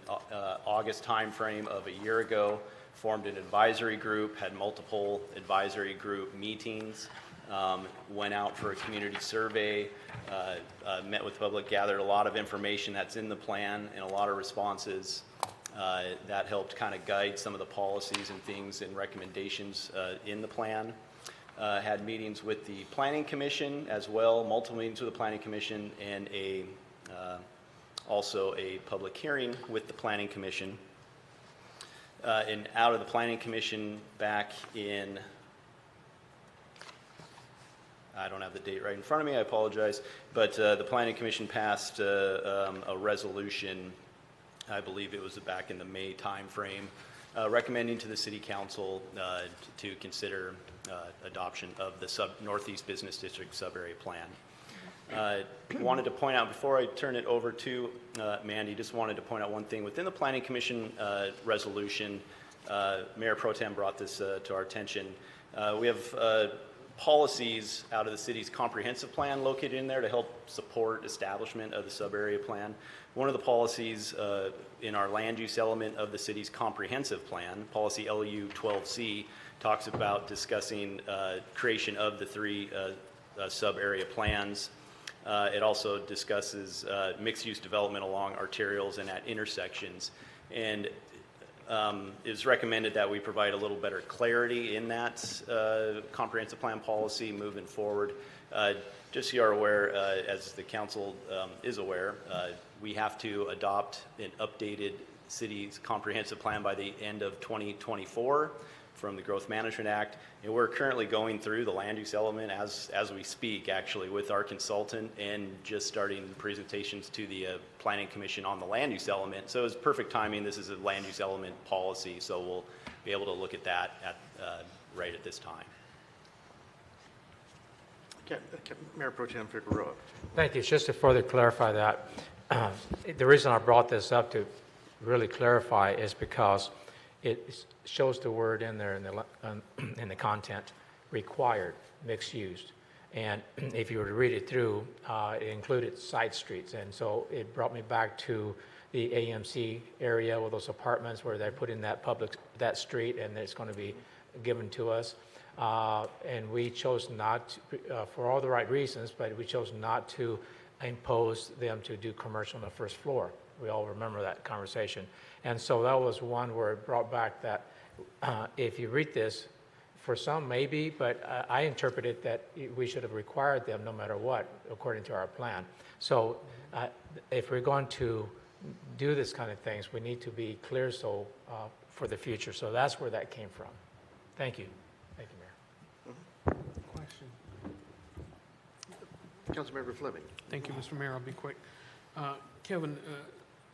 August timeframe of a year ago. Formed an advisory group, had multiple advisory group meetings. Went out for a community survey, met with the public, gathered a lot of information that's in the plan and a lot of responses that helped kind of guide some of the policies and things and recommendations in the plan. Had meetings with the Planning Commission as well, multiple meetings with the Planning Commission, and also a public hearing with the Planning Commission. And out of the Planning Commission back in, I don't have the date right in front of me, I apologize, but the Planning Commission passed a resolution, I believe it was back in the May timeframe, recommending to the City Council to consider adoption of the Northeast Business District sub-area plan. Wanted to point out, before I turn it over to Mandy, just wanted to point out one thing. Within the Planning Commission resolution, Mayor Pro Tem brought this to our attention. We have policies out of the city's comprehensive plan located in there to help support establishment of the sub-area plan. One of the policies in our land use element of the city's comprehensive plan, policy LU 12C, talks about discussing creation of the 3 sub-area plans. It also discusses mixed-use development along arterials and at intersections. And it was recommended that we provide a little better clarity in that comprehensive plan policy moving forward. Just so you are aware, as the council is aware, we have to adopt an updated city's comprehensive plan by the end of 2024 from the Growth Management Act. And we're currently going through the land use element as we speak, actually, with our consultant, and just starting presentations to the Planning Commission on the land use element. So it's perfect timing. This is a land use element policy, so we'll be able to look at that right at this time. Mayor Pro Tem Figueroa. Thank you. Just to further clarify that, the reason I brought this up to really clarify is because it shows the word in there in the content, required, mixed use. And if you were to read it through, it included side streets. And so it brought me back to the AMC area with those apartments where they're putting that street, and it's going to be given to us. And we chose not to, for all the right reasons, but we chose not to impose them to do commercial on the first floor. We all remember that conversation. And so that was one where it brought back that if you read this, for some maybe, but I interpreted that we should have required them no matter what, according to our plan. So if we're going to do this kind of things, we need to be clear for the future. So that's where that came from. Thank you. Thank you, Mayor. Question. Councilmember Fleming. Thank you, Mr. Mayor. I'll be quick. Kevin,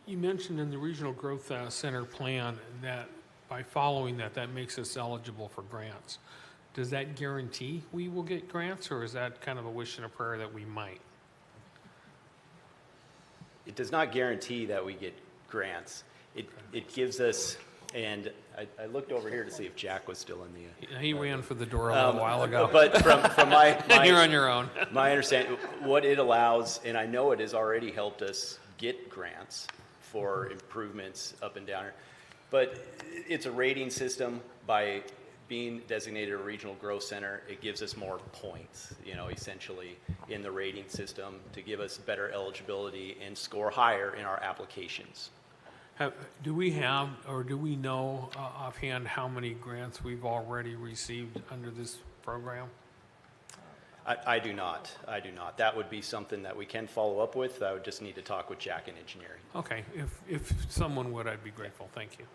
you mentioned in the Regional Growth Center plan that by following that, that makes us eligible for grants. Does that guarantee we will get grants, or is that kind of a wish and a prayer that we might? It does not guarantee that we get grants. It gives us, and I looked over here to see if Jack was still in the... He ran for the door a little while ago. But from my You're on your own. My understanding, what it allows, and I know it has already helped us get grants for improvements up and down here, but it's a rating system. By being designated a regional growth center, it gives us more points, essentially in the rating system to give us better eligibility and score higher in our applications. Do we have, or do we know offhand how many grants we've already received under this program? I do not. I do not. That would be something that we can follow up with. I would just need to talk with Jack in engineering. Okay. If someone would, I'd be grateful. Thank you.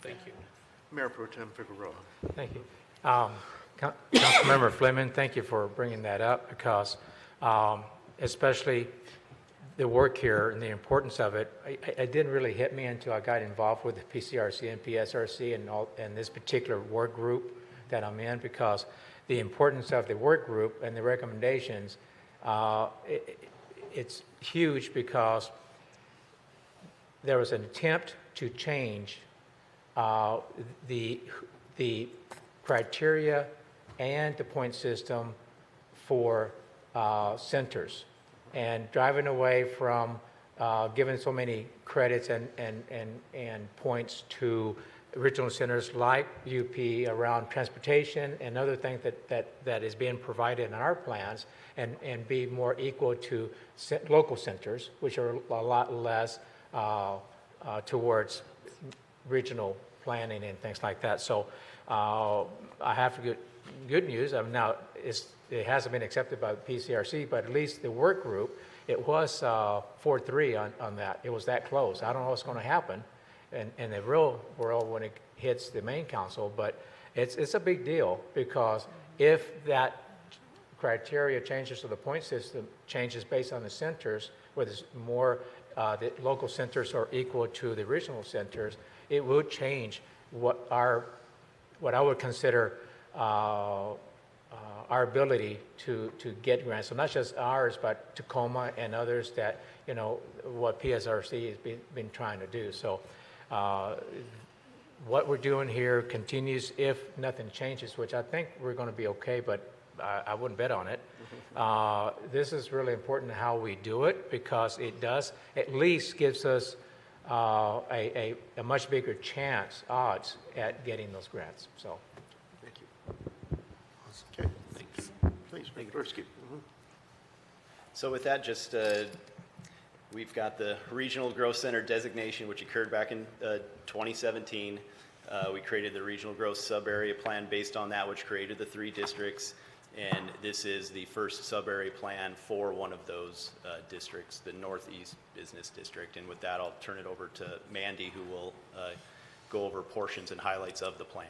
Thank you. Mayor Pro Tem Figueroa. Thank you. Councilmember Fleming, thank you for bringing that up, because especially the work here and the importance of it, it didn't really hit me until I got involved with the PCRC and PSRC and this particular work group that I'm in, because the importance of the work group and the recommendations, it's huge, because there was an attempt to change the criteria and the point system for centers, and driving away from giving so many credits and points to regional centers like UP around transportation and other things that is being provided in our plans, and be more equal to local centers, which are a lot less towards regional planning and things like that. So I have good news. Now it hasn't been accepted by the PCRC, but at least the work group, it was 4-3 on that. It was that close. I don't know what's going to happen in the real world when it hits the main council, but it's a big deal, because if that criteria changes to the point system changes based on the centers, where there's more the local centers are equal to the regional centers, it would change what I would consider our ability to get grants. So not just ours, but Tacoma and others that, what PSRC has been trying to do. So what we're doing here continues if nothing changes, which I think we're going to be okay, but I wouldn't bet on it. This is really important how we do it, because it does at least gives us a much bigger odds at getting those grants. So, thank you. Okay, thanks. Please, Mr. Gursky. So with that, just we've got the Regional Growth Center designation, which occurred back in 2017. We created the Regional Growth Sub-Area Plan based on that, which created the 3 districts. And this is the first sub-area plan for one of those districts, the Northeast Business District. And with that, I'll turn it over to Mandy, who will go over portions and highlights of the plan.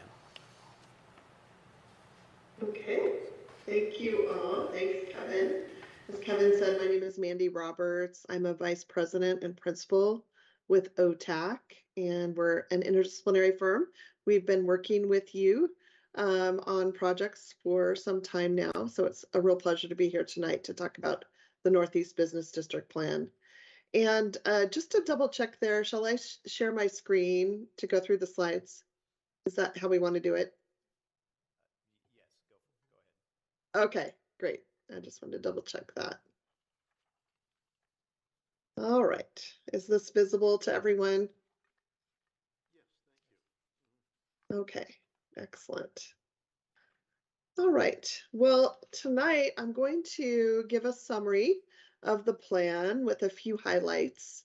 Okay, thank you all. Thanks, Kevin. As Kevin said, my name is Mandy Roberts. I'm a vice president and principal with OTAC, and we're an interdisciplinary firm. We've been working with you on projects for some time now. So it's a real pleasure to be here tonight to talk about the Northeast Business District Plan. And just to double check there, shall I share my screen to go through the slides? Is that how we want to do it? Yes, go ahead. Okay, great. I just wanted to double check that. All right. Is this visible to everyone? Okay, excellent. All right. Well, tonight I'm going to give a summary of the plan with a few highlights.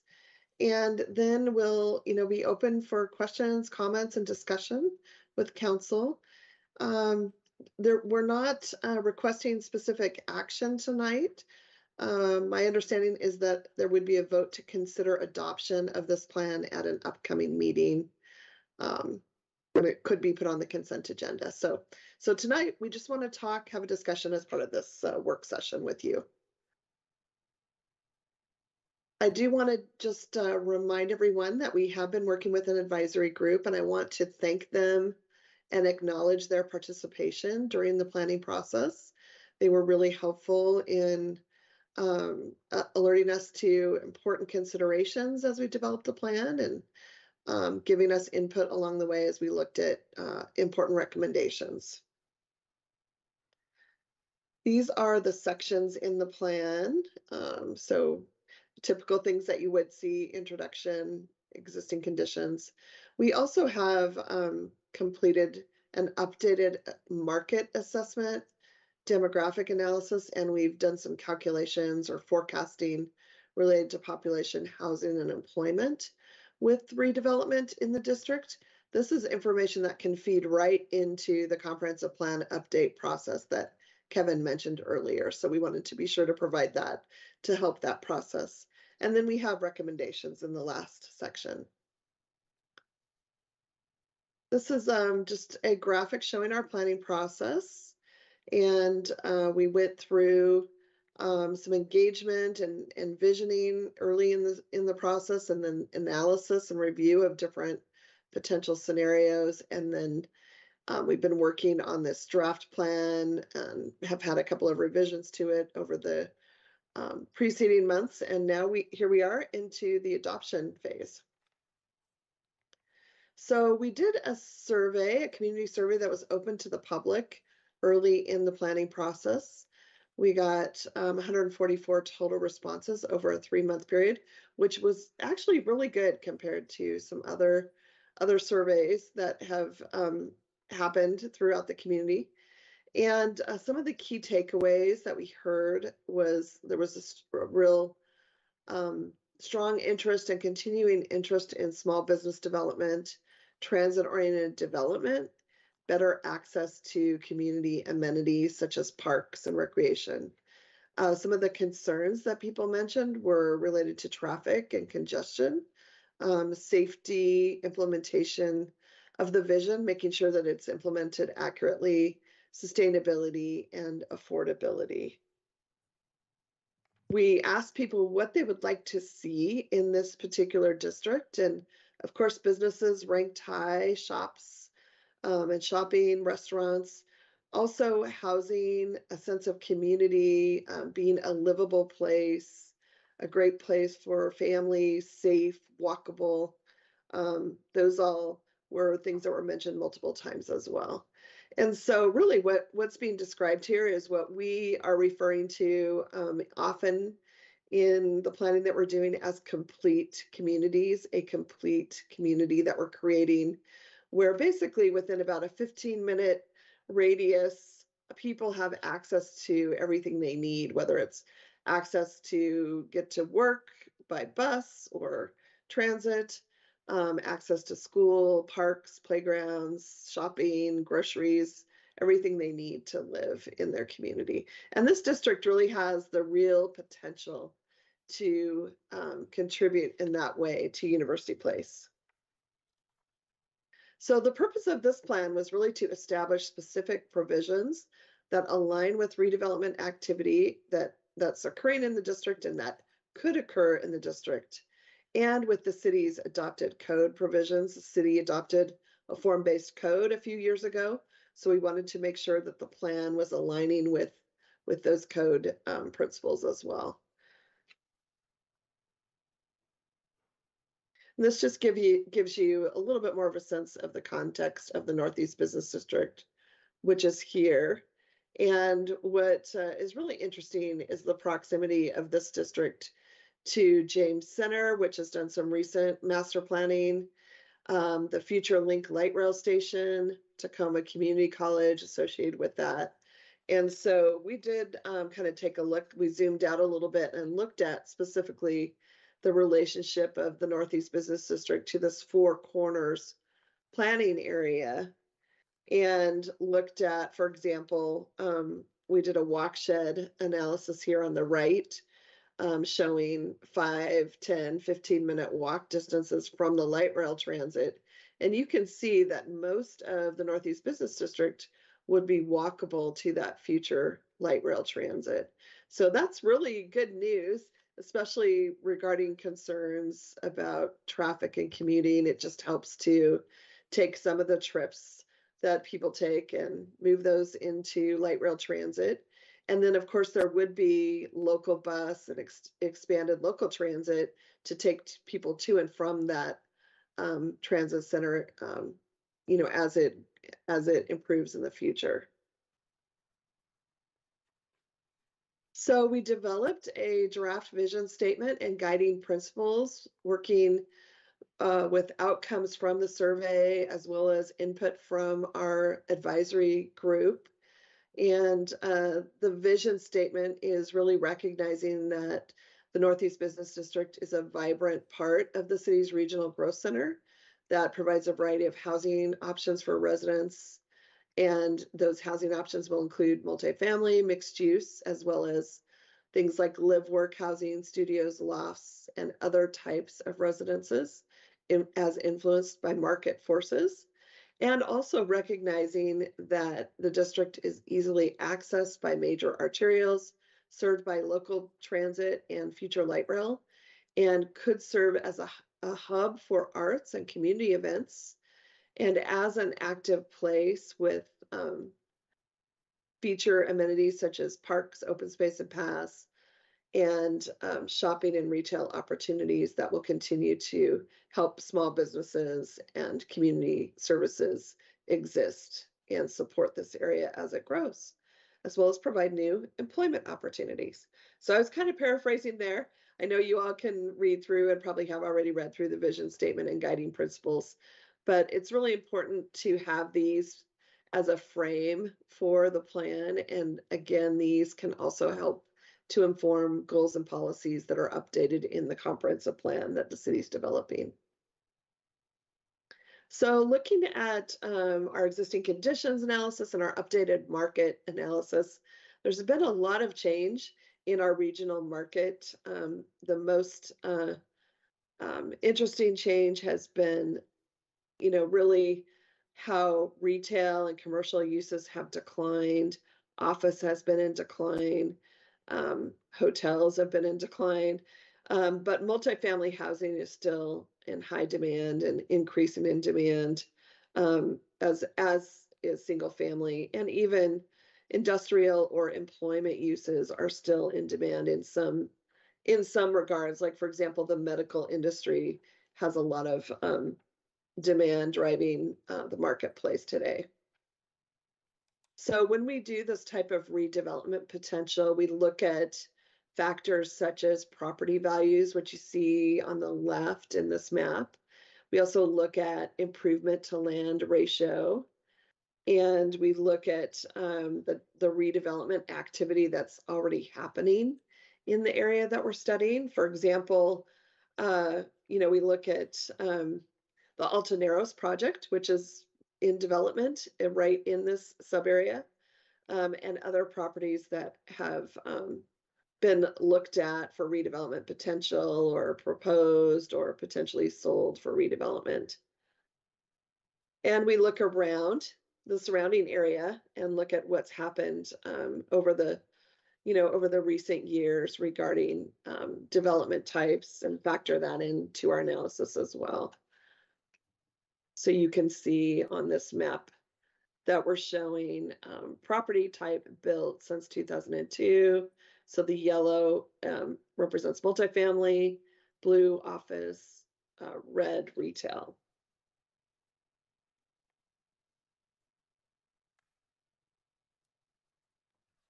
And then we'll, be open for questions, comments, and discussion with council. We're not requesting specific action tonight. My understanding is that there would be a vote to consider adoption of this plan at an upcoming meeting. And it could be put on the consent agenda. So tonight we just want to have a discussion as part of this work session with you. I do want to just remind everyone that we have been working with an advisory group, and I want to thank them and acknowledge their participation during the planning process. They were really helpful in alerting us to important considerations as we developed the plan, and giving us input along the way as we looked at important recommendations. These are the sections in the plan. So typical things that you would see: introduction, existing conditions. We also have completed an updated market assessment, demographic analysis, and we've done some calculations or forecasting related to population, housing, and employment with redevelopment in the district. This is information that can feed right into the comprehensive plan update process that Kevin mentioned earlier. So we wanted to be sure to provide that to help that process. And then we have recommendations in the last section. This is just a graphic showing our planning process. And we went through some engagement and visioning early in the process, and then analysis and review of different potential scenarios. And then we've been working on this draft plan and have had a couple of revisions to it over the preceding months. And now here we are into the adoption phase. So we did a survey, a community survey that was open to the public early in the planning process. We got 144 total responses over a 3-month period, which was actually really good compared to some other surveys that have happened throughout the community. And some of the key takeaways that we heard was there was a real strong interest and continuing interest in small business development, transit-oriented development, better access to community amenities such as parks and recreation. Some of the concerns that people mentioned were related to traffic and congestion, safety, implementation of the vision, making sure that it's implemented accurately, sustainability, and affordability. We asked people what they would like to see in this particular district. And of course, businesses ranked high, shops and shopping, restaurants, also housing, a sense of community, being a livable place, a great place for families, safe, walkable. Those all were things that were mentioned multiple times as well. And so really what's being described here is what we are referring to often in the planning that we're doing as complete communities, a complete community that we're creating, where basically within about a 15-minute radius, people have access to everything they need, whether it's access to get to work by bus or transit, access to school, parks, playgrounds, shopping, groceries, everything they need to live in their community. And this district really has the real potential to contribute in that way to University Place. So the purpose of this plan was really to establish specific provisions that align with redevelopment activity that's occurring in the district and that could occur in the district, and with the city's adopted code provisions. The city adopted a form-based code a few years ago, so we wanted to make sure that the plan was aligning with those code principles as well. And this just gives you a little bit more of a sense of the context of the Northeast Business District, which is here. And what is really interesting is the proximity of this district to James Center, which has done some recent master planning, the Future Link Light Rail Station, Tacoma Community College associated with that. And so we did kind of take a look, we zoomed out a little bit and looked at specifically the relationship of the Northeast Business District to this Four Corners planning area, and looked at, for example, we did a walkshed analysis here on the right, showing 5, 10, 15-minute walk distances from the light rail transit. And you can see that most of the Northeast Business District would be walkable to that future light rail transit. So that's really good news, especially regarding concerns about traffic and commuting. It just helps to take some of the trips that people take and move those into light rail transit. And then, of course, there would be local bus and expanded local transit to take people to and from that transit center, you know, as it improves in the future. So we developed a draft vision statement and guiding principles, working with outcomes from the survey, as well as input from our advisory group. And the vision statement is really recognizing that the Northeast Business District is a vibrant part of the city's regional growth center that provides a variety of housing options for residents. And those housing options will include multifamily, mixed use, as well as things like live work housing, studios, lofts, and other types of residences as influenced by market forces. And also recognizing that the district is easily accessed by major arterials, served by local transit and future light rail, and could serve as a hub for arts and community events, and as an active place with feature amenities such as parks, open space and paths, and shopping and retail opportunities that will continue to help small businesses and community services exist and support this area as it grows, as well as provide new employment opportunities. So I was kind of paraphrasing there. I know you all can read through and probably have already read through the vision statement and guiding principles, but it's really important to have these as a frame for the plan. And again, these can also help to inform goals and policies that are updated in the comprehensive plan that the city's developing. So looking at our existing conditions analysis and our updated market analysis, there's been a lot of change in our regional market. The most interesting change has been, you know, really how retail and commercial uses have declined. Office has been in decline. Hotels have been in decline, but multifamily housing is still in high demand and increasing in demand, as is single family, and even industrial or employment uses are still in demand in some regards. Like, for example, the medical industry has a lot of demand driving the marketplace today. So when we do this type of redevelopment potential, we look at factors such as property values, which you see on the left in this map. We also look at improvement to land ratio, and we look at the redevelopment activity that's already happening in the area that we're studying. For example, you know, we look at the Altaneros project, which is in development right in this sub-area, and other properties that have been looked at for redevelopment potential or proposed or potentially sold for redevelopment. And we look around the surrounding area and look at what's happened over the recent years regarding development types and factor that into our analysis as well. So you can see on this map that we're showing property type built since 2002. So the yellow represents multifamily, blue office, red retail.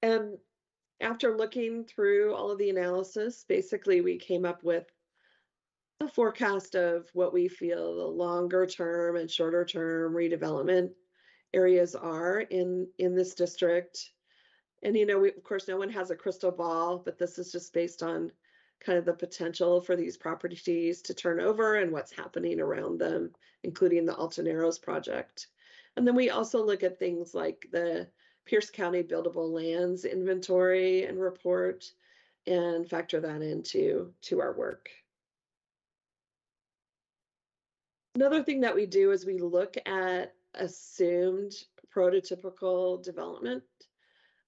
And after looking through all of the analysis, basically we came up with a forecast of what we feel the longer term and shorter term redevelopment areas are in this district. And, you know, we, of course, no one has a crystal ball, but this is just based on kind of the potential for these properties to turn over and what's happening around them, including the Altaneros project. And then we also look at things like the Pierce County buildable lands inventory and report and factor that into our work. Another thing that we do is we look at assumed prototypical development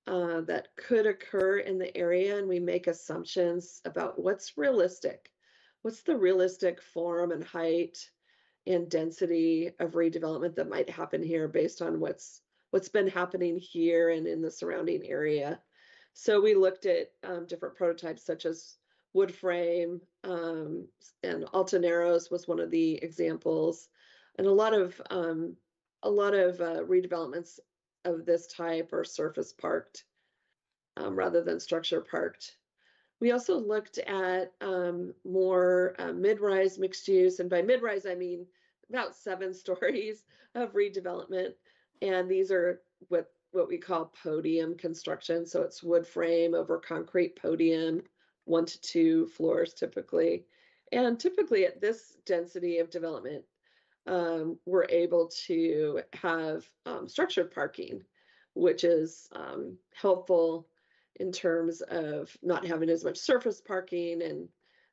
that could occur in the area, and we make assumptions about what's realistic. What's the realistic form and height and density of redevelopment that might happen here based on what's been happening here and in the surrounding area. So we looked at different prototypes such as wood frame, and Altaneros was one of the examples, and a lot of redevelopments of this type are surface parked rather than structure parked. We also looked at more mid-rise mixed use, and by mid-rise I mean about 7 stories of redevelopment, and these are what we call podium construction. So it's wood frame over concrete podium, 1 to 2 floors typically. And typically at this density of development, we're able to have structured parking, which is helpful in terms of not having as much surface parking and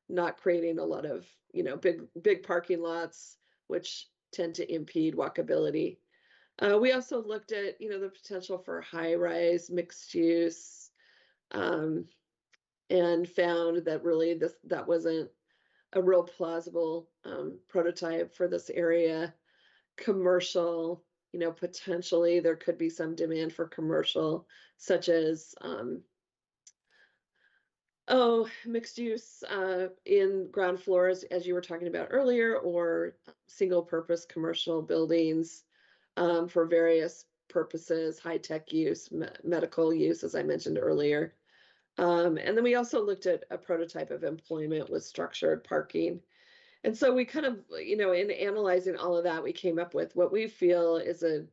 not creating a lot of, you know, big parking lots, which tend to impede walkability. We also looked at, you know, the potential for high-rise mixed use, and found that really that wasn't a real plausible prototype for this area. Commercial, you know, potentially there could be some demand for commercial, such as mixed use in ground floors, as you were talking about earlier, or single purpose commercial buildings for various purposes, high-tech use, medical use, as I mentioned earlier. And then we also looked at a prototype of employment with structured parking. And so we kind of, you know, in analyzing all of that, we came up with what we feel is a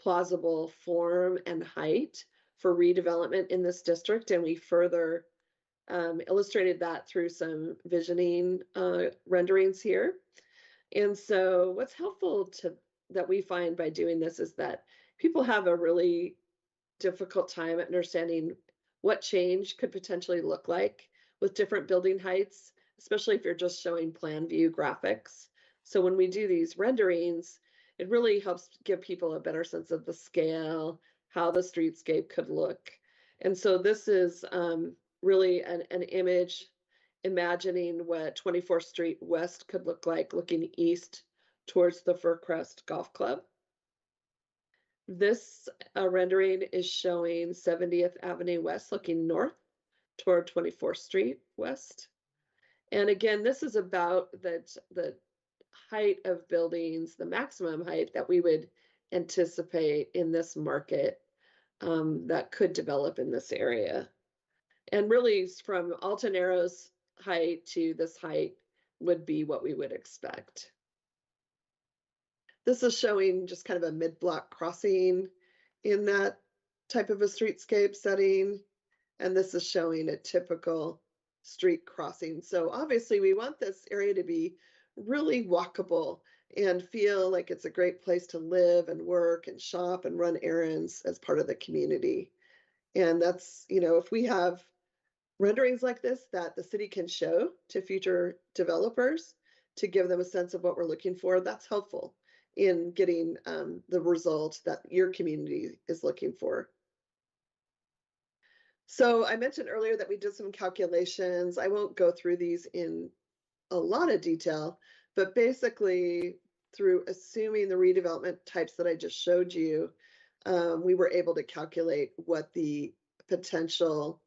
plausible form and height for redevelopment in this district. And we further illustrated that through some visioning renderings here. And so what's helpful that we find by doing this is that people have a really difficult time understanding what change could potentially look like with different building heights, especially if you're just showing plan view graphics. So when we do these renderings, it really helps give people a better sense of the scale, how the streetscape could look. And so this is really an image imagining what 24th Street West could look like looking east towards the Fircrest Golf Club. This rendering is showing 70th Avenue West looking north toward 24th Street West. And again, this is about the height of buildings, the maximum height that we would anticipate in this market that could develop in this area. And really from Altaneros height to this height would be what we would expect. This is showing just kind of a mid-block crossing in that type of a streetscape setting. And this is showing a typical street crossing. So obviously we want this area to be really walkable and feel like it's a great place to live and work and shop and run errands as part of the community. And that's, you know, if we have renderings like this that the city can show to future developers to give them a sense of what we're looking for, that's helpful in getting the result that your community is looking for. So I mentioned earlier that we did some calculations. I won't go through these in a lot of detail, but basically through assuming the redevelopment types that I just showed you, we were able to calculate what the potential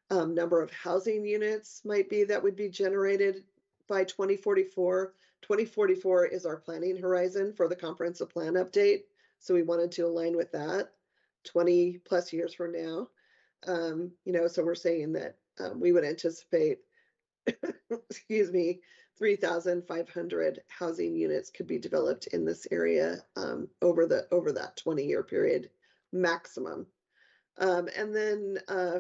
number of housing units might be that would be generated by 2044. 2044 is our planning horizon for the comprehensive plan update. So we wanted to align with that 20 plus years from now. So we're saying that we would anticipate, excuse me, 3,500 housing units could be developed in this area over that 20-year period maximum. And then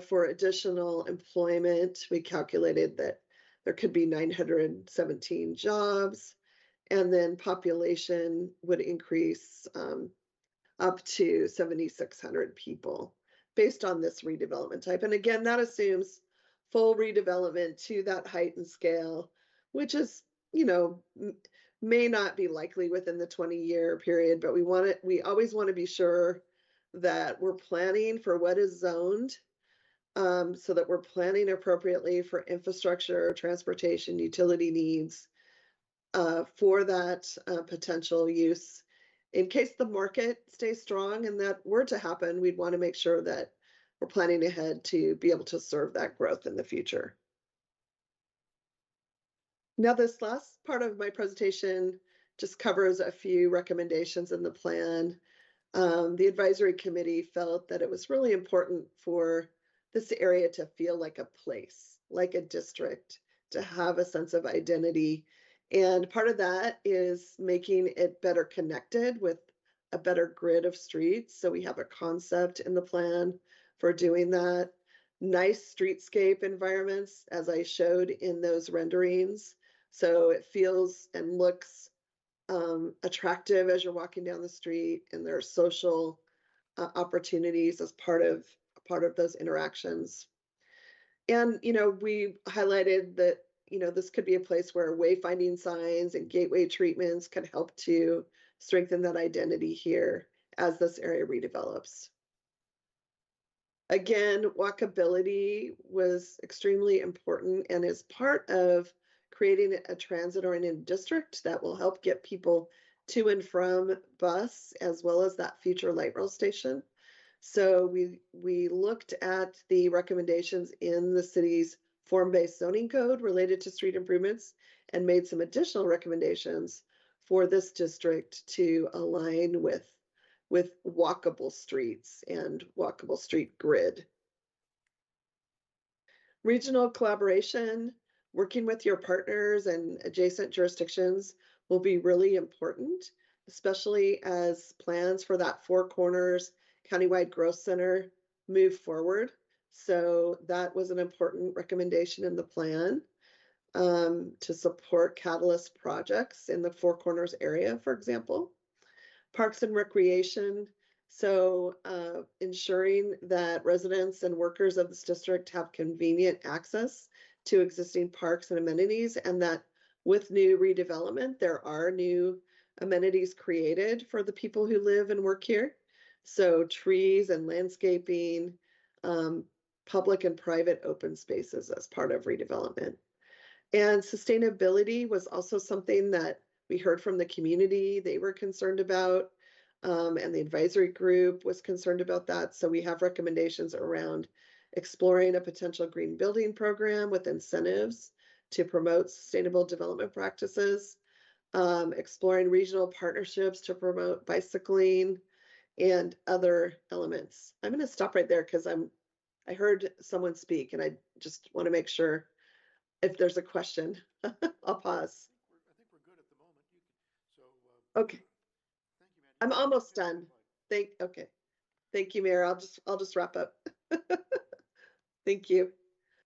for additional employment, we calculated that there could be 917 jobs, and then population would increase up to 7,600 people based on this redevelopment type. And again, that assumes full redevelopment to that height and scale, which is, may not be likely within the 20-year period, but we always want to be sure that we're planning for what is zoned, so that we're planning appropriately for infrastructure, transportation, utility needs for that potential use. In case the market stays strong and that were to happen, we'd want to make sure that we're planning ahead to be able to serve that growth in the future. Now, this last part of my presentation just covers a few recommendations in the plan. The advisory committee felt that it was really important for this area to feel like a place, like a district, to have a sense of identity. And part of that is making it better connected with a better grid of streets. So we have a concept in the plan for doing that. Nice streetscape environments, as I showed in those renderings. So it feels and looks attractive as you're walking down the street, and there are social opportunities as part of those interactions. And we highlighted that this could be a place where wayfinding signs and gateway treatments can help to strengthen that identity here as this area redevelops. Again, walkability was extremely important and is part of creating a transit-oriented district that will help get people to and from bus, as well as that future light rail station. So we looked at the recommendations in the city's form-based zoning code related to street improvements and made some additional recommendations for this district to align with walkable streets and walkable street grid. Regional collaboration, working with your partners and adjacent jurisdictions will be really important, especially as plans for that Four Corners Countywide Growth Center move forward. So that was an important recommendation in the plan to support catalyst projects in the Four Corners area, for example. Parks and recreation, so ensuring that residents and workers of this district have convenient access to existing parks and amenities, and that with new redevelopment, there are new amenities created for the people who live and work here. So trees and landscaping, public and private open spaces as part of redevelopment. And sustainability was also something that we heard from the community they were concerned about, and the advisory group was concerned about that. So we have recommendations around exploring a potential green building program with incentives to promote sustainable development practices, exploring regional partnerships to promote bicycling and other elements. I'm going to stop right there because I heard someone speak and I just want to make sure if there's a question. I'll pause. I think we're good at the moment. Okay. I'm almost done. Okay. Thank you, Mayor. I'll just wrap up. Thank you.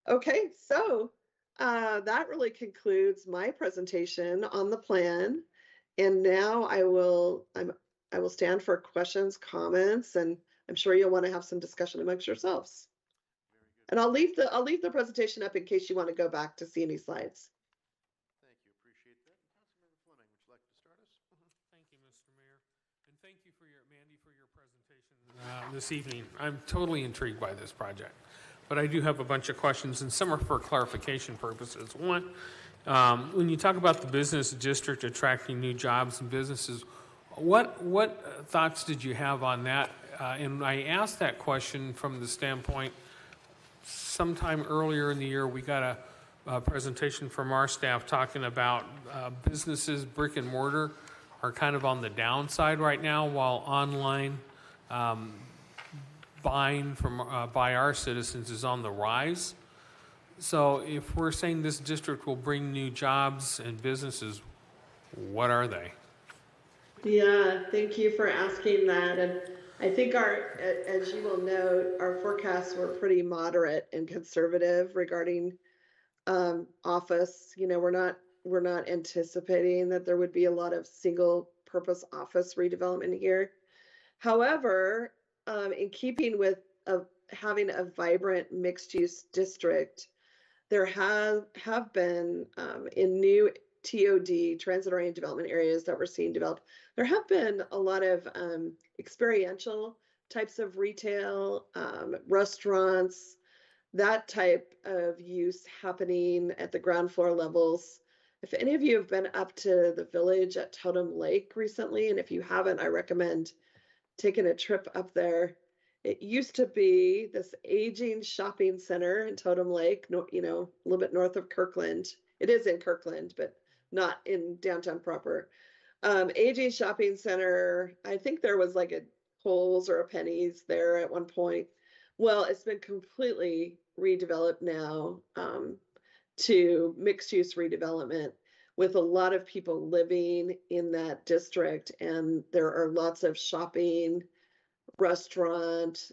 Okay, so that really concludes my presentation on the plan. And now I will stand for questions, comments, and I'm sure you'll want to have some discussion amongst yourselves. And I'll leave the presentation up in case you want to go back to see any slides. Thank you, appreciate that. Councilmember Fleming, would you like to start us? Thank you, Mr. Mayor. And thank you Mandy, for your presentation this evening. I'm totally intrigued by this project, but I do have a bunch of questions, and some are for clarification purposes. One, when you talk about the business district attracting new jobs and businesses, what thoughts did you have on that? And I asked that question from the standpoint, sometime earlier in the year, we got a presentation from our staff talking about businesses, brick and mortar, are kind of on the downside right now, while online buying from, by our citizens is on the rise. So if we're saying this district will bring new jobs and businesses, what are they? Yeah, thank you for asking that. And I think as you will note, our forecasts were pretty moderate and conservative regarding office. We're not anticipating that there would be a lot of single purpose office redevelopment here. However, in keeping with having a vibrant mixed use district, there have been in new TOD, transit oriented development areas that we're seeing developed, there have been a lot of experiential types of retail, restaurants, that type of use happening at the ground floor levels. If any of you have been up to the village at Totem Lake recently, and if you haven't, I recommend taking a trip up there. It used to be this aging shopping center in Totem Lake, a little bit north of Kirkland. It is in Kirkland, but not in downtown proper. Aging shopping center. I think there was like a Kohl's or a Penny's there at one point. Well, it's been completely redeveloped now to mixed use redevelopment with a lot of people living in that district. And there are lots of shopping, restaurant,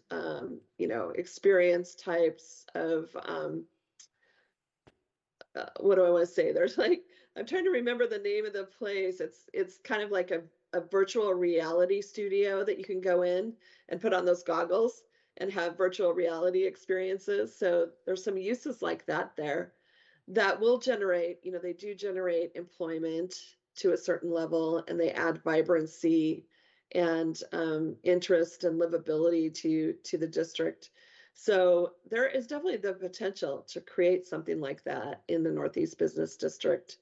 experience types of, what do I want to say? There's I'm trying to remember the name of the place. It's kind of like a virtual reality studio that you can go in and put on those goggles and have virtual reality experiences. So there's some uses like that there that will generate, they do generate employment to a certain level, and they add vibrancy and interest and livability to the district. So there is definitely the potential to create something like that in the Northeast Business District.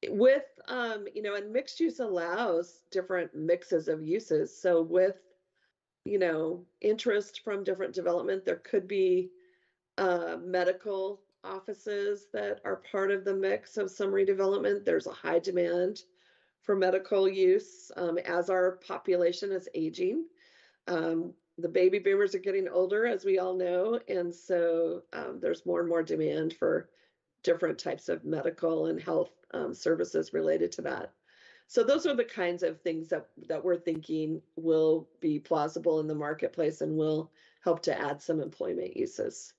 With, and mixed use allows different mixes of uses. So with, interest from different development, there could be medical offices that are part of the mix of some redevelopment. There's a high demand for medical use as our population is aging. The baby boomers are getting older, as we all know, and so there's more and more demand for different types of medical and health services related to that. So those are the kinds of things that we're thinking will be plausible in the marketplace and will help to add some employment uses.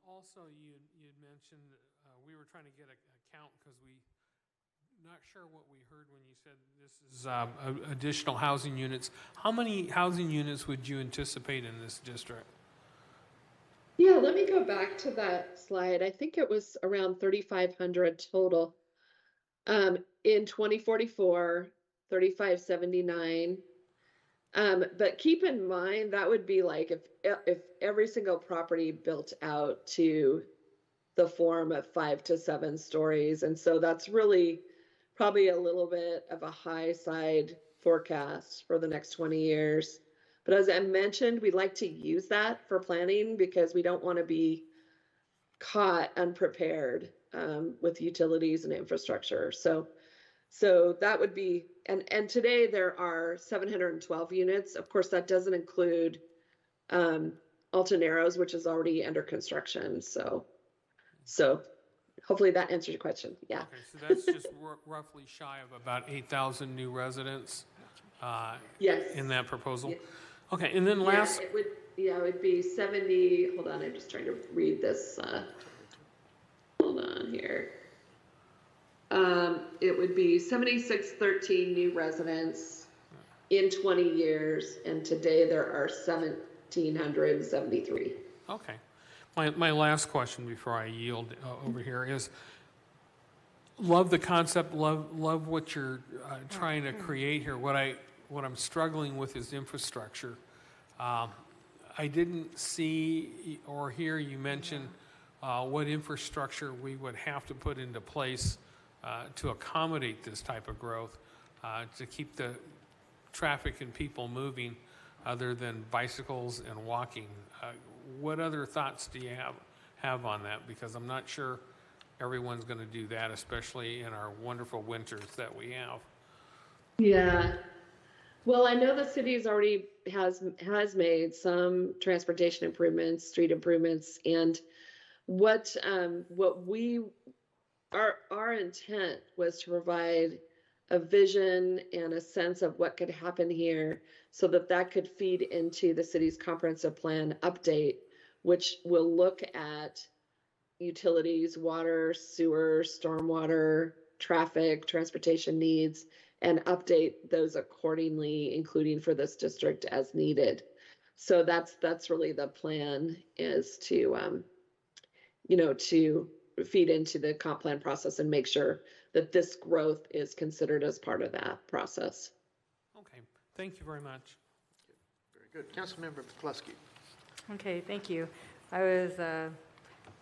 Also, you mentioned we were trying to get a count because not sure what we heard when you said this is additional housing units. How many housing units would you anticipate in this district? Yeah, let me go back to that slide. I think it was around 3,500 total. In 2044, 3,579. But keep in mind, that would be like if every single property built out to the form of 5 to 7 stories. And so that's really probably a little bit of a high side forecast for the next 20 years. But as I mentioned, we like to use that for planning because we don't want to be caught unprepared with utilities and infrastructure. So that would be, and today there are 712 units. Of course, that doesn't include Alta Narrows, which is already under construction. So hopefully that answers your question. Yeah. Okay, so that's just roughly shy of about 8,000 new residents yes. in that proposal. Yes. Okay, and then last. Yeah, it would be 70. Hold on, I'm just trying to read this. Hold on here. It would be 7,613 new residents in 20 years, and today there are 1,773. Okay. My last question before I yield over here is, love the concept, love what you're trying to create here. What I'm struggling with is infrastructure. I didn't see or hear you mention what infrastructure we would have to put into place to accommodate this type of growth, to keep the traffic and people moving other than bicycles and walking. What other thoughts do you have on that? Because I'm not sure everyone's going to do that, especially in our wonderful winters that we have. Yeah. Well, I know the city's already has made some transportation improvements, street improvements, and what we our intent was to provide a vision and a sense of what could happen here so that that could feed into the city's comprehensive plan update, which will look at utilities, water, sewer, stormwater, traffic, transportation needs, and update those accordingly, including for this district as needed. So that's really the plan, is to to feed into the comp plan process and make sure that this growth is considered as part of that process. Okay, thank you very much. Very good. Councilmember McCluskey. Okay, thank you. I was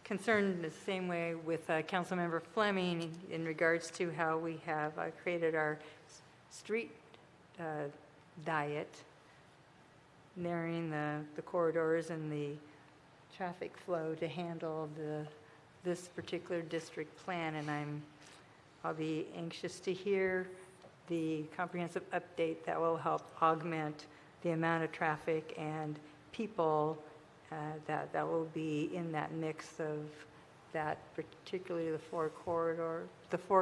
concerned the same way with Councilmember Fleming in regards to how we have created our street diet, narrowing the corridors and the traffic flow to handle this particular district plan, and I'll be anxious to hear the comprehensive update that will help augment the amount of traffic and people that will be in that mix of that, particularly the four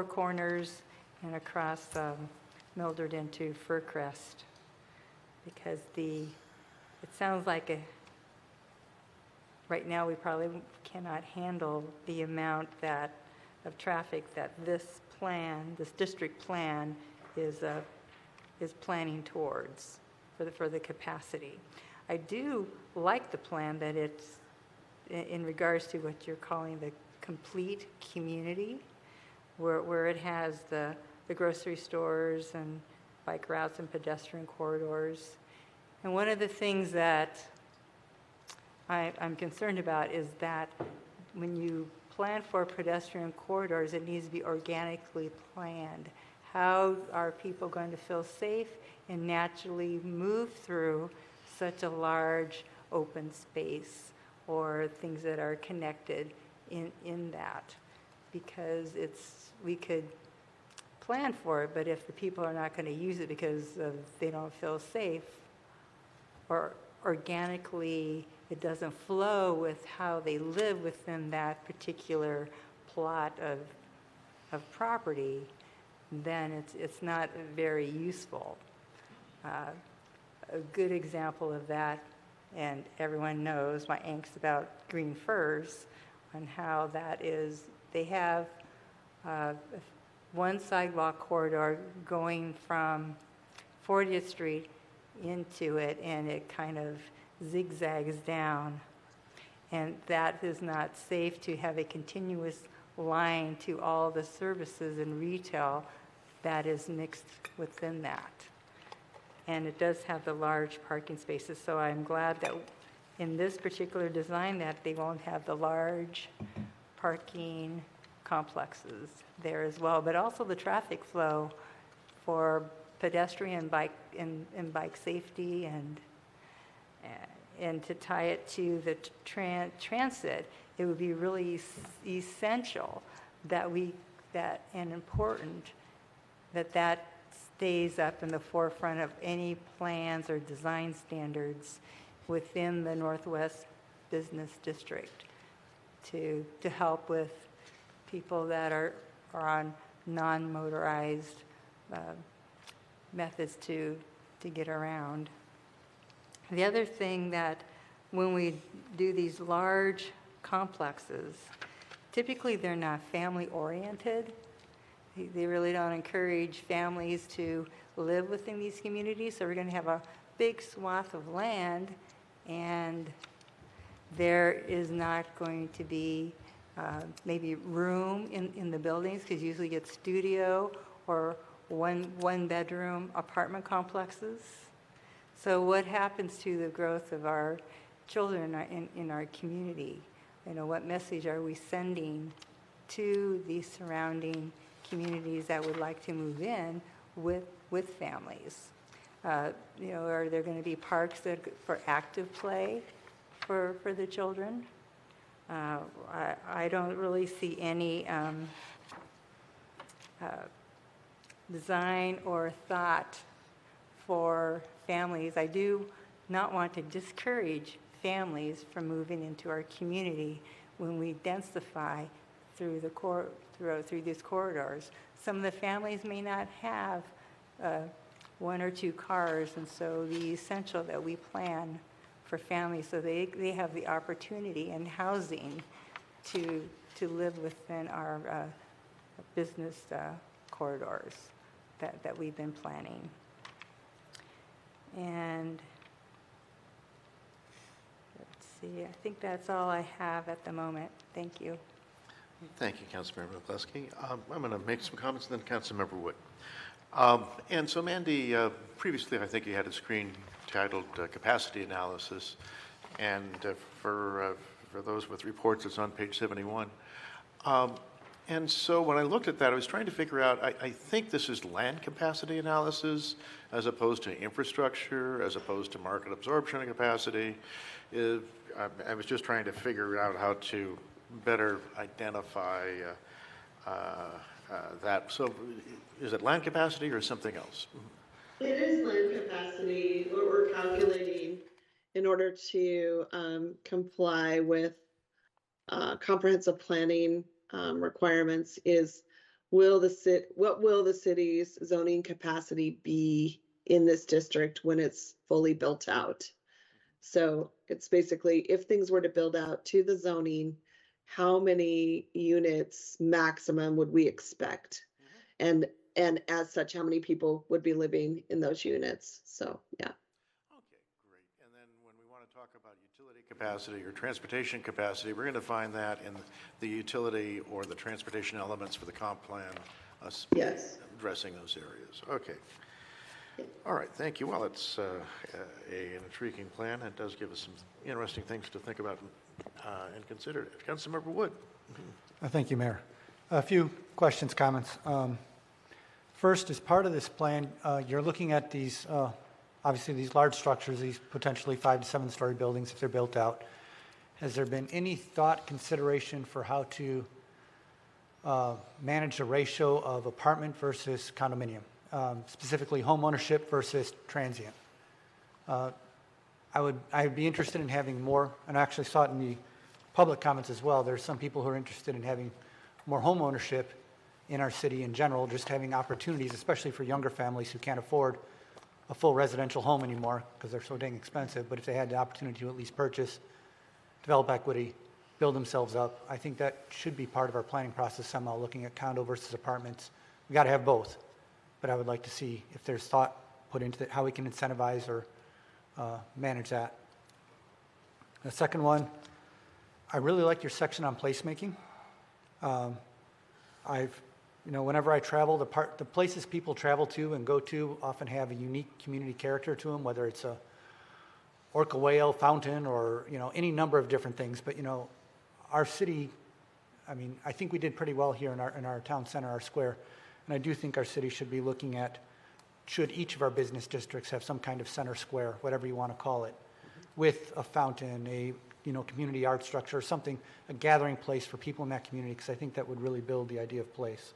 corners and across Mildred into Fircrest, because it sounds like right now we probably cannot handle the amount of traffic that this district plan is planning towards for the capacity. I do like the plan that it's in regards to what you're calling the complete community, where it has the grocery stores and bike routes and pedestrian corridors. And one of the things that I'm concerned about is that when you plan for pedestrian corridors, it needs to be organically planned. How are people going to feel safe and naturally move through such a large open space, or things that are connected in that? Because we could plan for it, but if the people are not going to use it because they don't feel safe, or organically it doesn't flow with how they live within that particular plot of property, then it's not very useful. A good example of that, and everyone knows my angst about Green Firs, and how that is, they have one sidewalk corridor going from 40th Street into it, and it kind of zigzags down. And that is not safe to have a continuous line to all the services and retail that is mixed within that. And it does have the large parking spaces, so I'm glad that in this particular design that they won't have the large parking complexes there as well, but also the traffic flow for pedestrian bike and bike safety, and to tie it to the transit, it would be really essential and important that stays up in the forefront of any plans or design standards within the Northwest Business District to help with people that are on non-motorized methods to get around. The other thing that when we do these large complexes, typically they're not family-oriented. They really don't encourage families to live within these communities, so we're going to have a big swath of land, and there is not going to be maybe room in the buildings, because usually you get studio or one-bedroom apartment complexes. So what happens to the growth of our children in our community? What message are we sending to these surrounding communities that would like to move in with families? Are there going to be parks for active play for the children? I don't really see any design or thought for families. I do not want to discourage families from moving into our community when we densify through these corridors. Some of the families may not have 1 or 2 cars, and so the essential that we plan for families so they have the opportunity and housing to live within our business corridors that we've been planning. And let's see, I think that's all I have at the moment. Thank you. Thank you, Councilmember McCluskey. I'm going to make some comments, and then Councilmember Wood. And so, Mandy, previously I think you had a screen titled Capacity Analysis, and for those with reports, it's on page 71. And so when I looked at that, I was trying to figure out, I think this is land capacity analysis as opposed to infrastructure, as opposed to market absorption capacity. I was just trying to figure out how to better identify that. So is it land capacity or something else? It is land capacity, what we're calculating in order to comply with comprehensive planning requirements is what will the city's zoning capacity be in this district when it's fully built out? So it's basically, if things were to build out to the zoning, how many units maximum would we expect? And as such, how many people would be living in those units? So, yeah. Okay, great. And then when we want to talk about utility capacity or transportation capacity, we're going to find that in the utility or the transportation elements for the comp plan, yes, addressing those areas. Okay. All right, thank you. Well, it's an intriguing plan. It does give us some interesting things to think about and consider. Councilmember Wood. Thank you, Mayor. A few questions, comments. First, as part of this plan, you're looking at these, obviously these large structures, these potentially 5 to 7 story buildings if they're built out. Has there been any thought, consideration for how to manage the ratio of apartment versus condominium, specifically home ownership versus transient? I'd be interested in having more, and I actually saw it in the public comments as well. There's some people who are interested in having more home ownership in our city in general, just having opportunities, especially for younger families who can't afford a full residential home anymore because they're so dang expensive. But if they had the opportunity to at least purchase, develop equity, build themselves up, I think that should be part of our planning process somehow, looking at condo versus apartments. We got to have both, but I would like to see if there's thought put into it, how we can incentivize or manage that. The second one, I really like your section on placemaking. Whenever I travel, the places people travel to and go to often have a unique community character to them, whether it's a orca whale fountain or, any number of different things. But, our city, I think we did pretty well here in our town center, our square. And I do think our city should be looking at, should each of our business districts have some kind of center square, whatever you want to call it, with a fountain, a community art structure, something, a gathering place for people in that community, because I think that would really build the idea of place.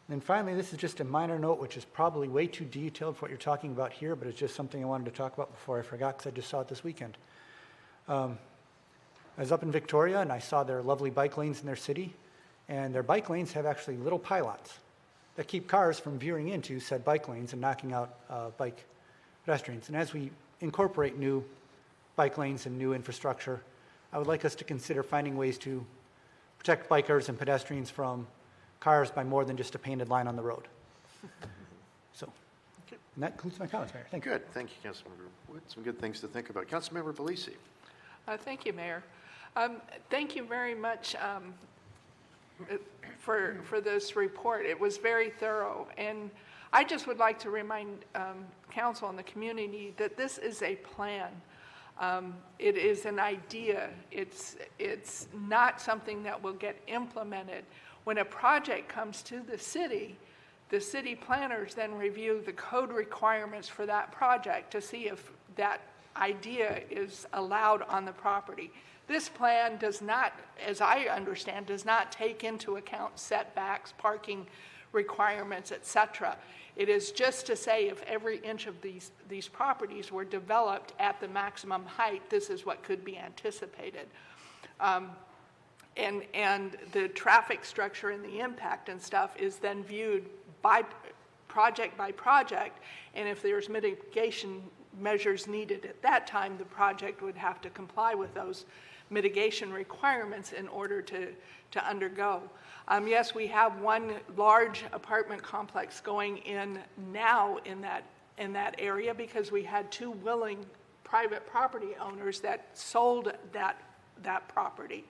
And then finally, this is just a minor note, which is probably way too detailed for what you're talking about here, but it's just something I wanted to talk about before I forgot, because I just saw it this weekend. I was up in Victoria, and I saw their lovely bike lanes in their city, and their bike lanes have actually little pylons that keep cars from veering into said bike lanes and knocking out bike pedestrians. And as we incorporate new bike lanes and new infrastructure, I would like us to consider finding ways to protect bikers and pedestrians from cars by more than just a painted line on the road. So, and that concludes my comments, Mayor. Thank you. Good. Thank you, Councilmember Wood. Some good things to think about. Councilmember Belisi. Thank you, Mayor. Thank you very much for this report. It was very thorough, and I just would like to remind council and the community that this is a plan. It is an idea. It's not something that will get implemented. When a project comes to the city planners then review the code requirements for that project to see if that idea is allowed on the property. This plan does not, as I understand, does not take into account setbacks, parking requirements, et cetera. It is just to say if every inch of these properties were developed at the maximum height, this is what could be anticipated. And the traffic structure and the impact and stuff is then viewed by project, and if there's mitigation measures needed at that time, the project would have to comply with those mitigation requirements in order to undergo. Yes, we have one large apartment complex going in now in that area because we had two willing private property owners that sold that property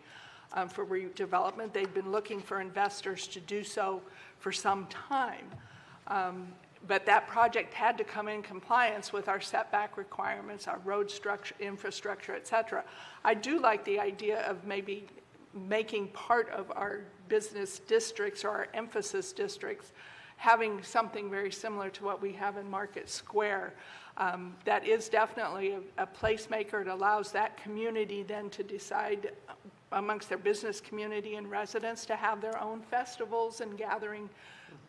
for redevelopment. They've been looking for investors to do so for some time. But that project had to come in compliance with our setback requirements, our road structure, infrastructure, et cetera. I do like the idea of maybe making part of our business districts or our emphasis districts having something very similar to what we have in Market Square. That is definitely a placemaker. It allows that community then to decide amongst their business community and residents to have their own festivals and gathering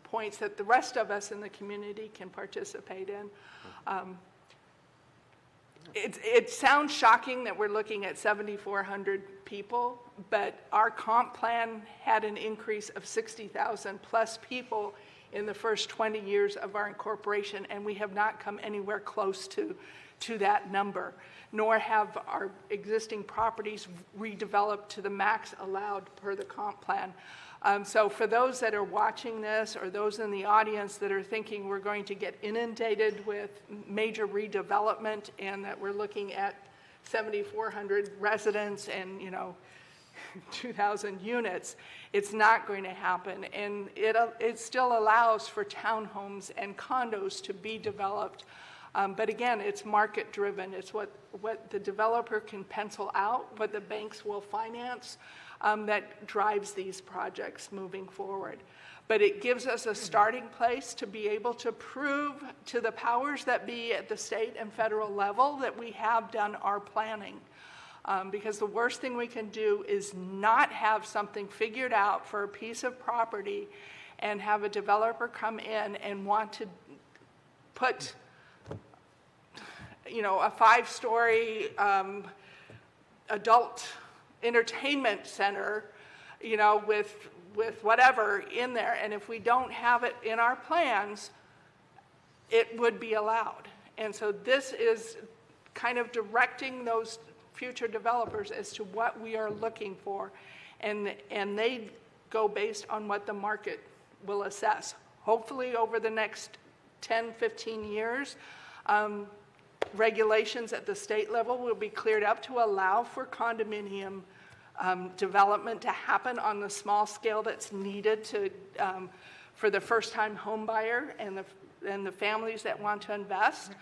points that the rest of us in the community can participate in. It sounds shocking that we're looking at 7,400 people, but our comp plan had an increase of 60,000 plus people in the first 20 years of our incorporation, and we have not come anywhere close to that number, nor have our existing properties redeveloped to the max allowed per the comp plan. So for those that are watching this or those in the audience that are thinking we're going to get inundated with major redevelopment and that we're looking at 7,400 residents and 2,000 units, it's not going to happen. And it still allows for townhomes and condos to be developed. But again, it's market driven. It's what the developer can pencil out, what the banks will finance. That drives these projects moving forward. But it gives us a starting place to be able to prove to the powers that be at the state and federal level that we have done our planning. Because the worst thing we can do is not have something figured out for a piece of property and have a developer come in and want to put a 5-story adult entertainment center, with whatever in there. And if we don't have it in our plans, it would be allowed. And so this is kind of directing those future developers as to what we are looking for. And they go based on what the market will assess. Hopefully over the next 10, 15 years, regulations at the state level will be cleared up to allow for condominium development to happen on the small scale that's needed for the first-time home buyer and the families that want to invest.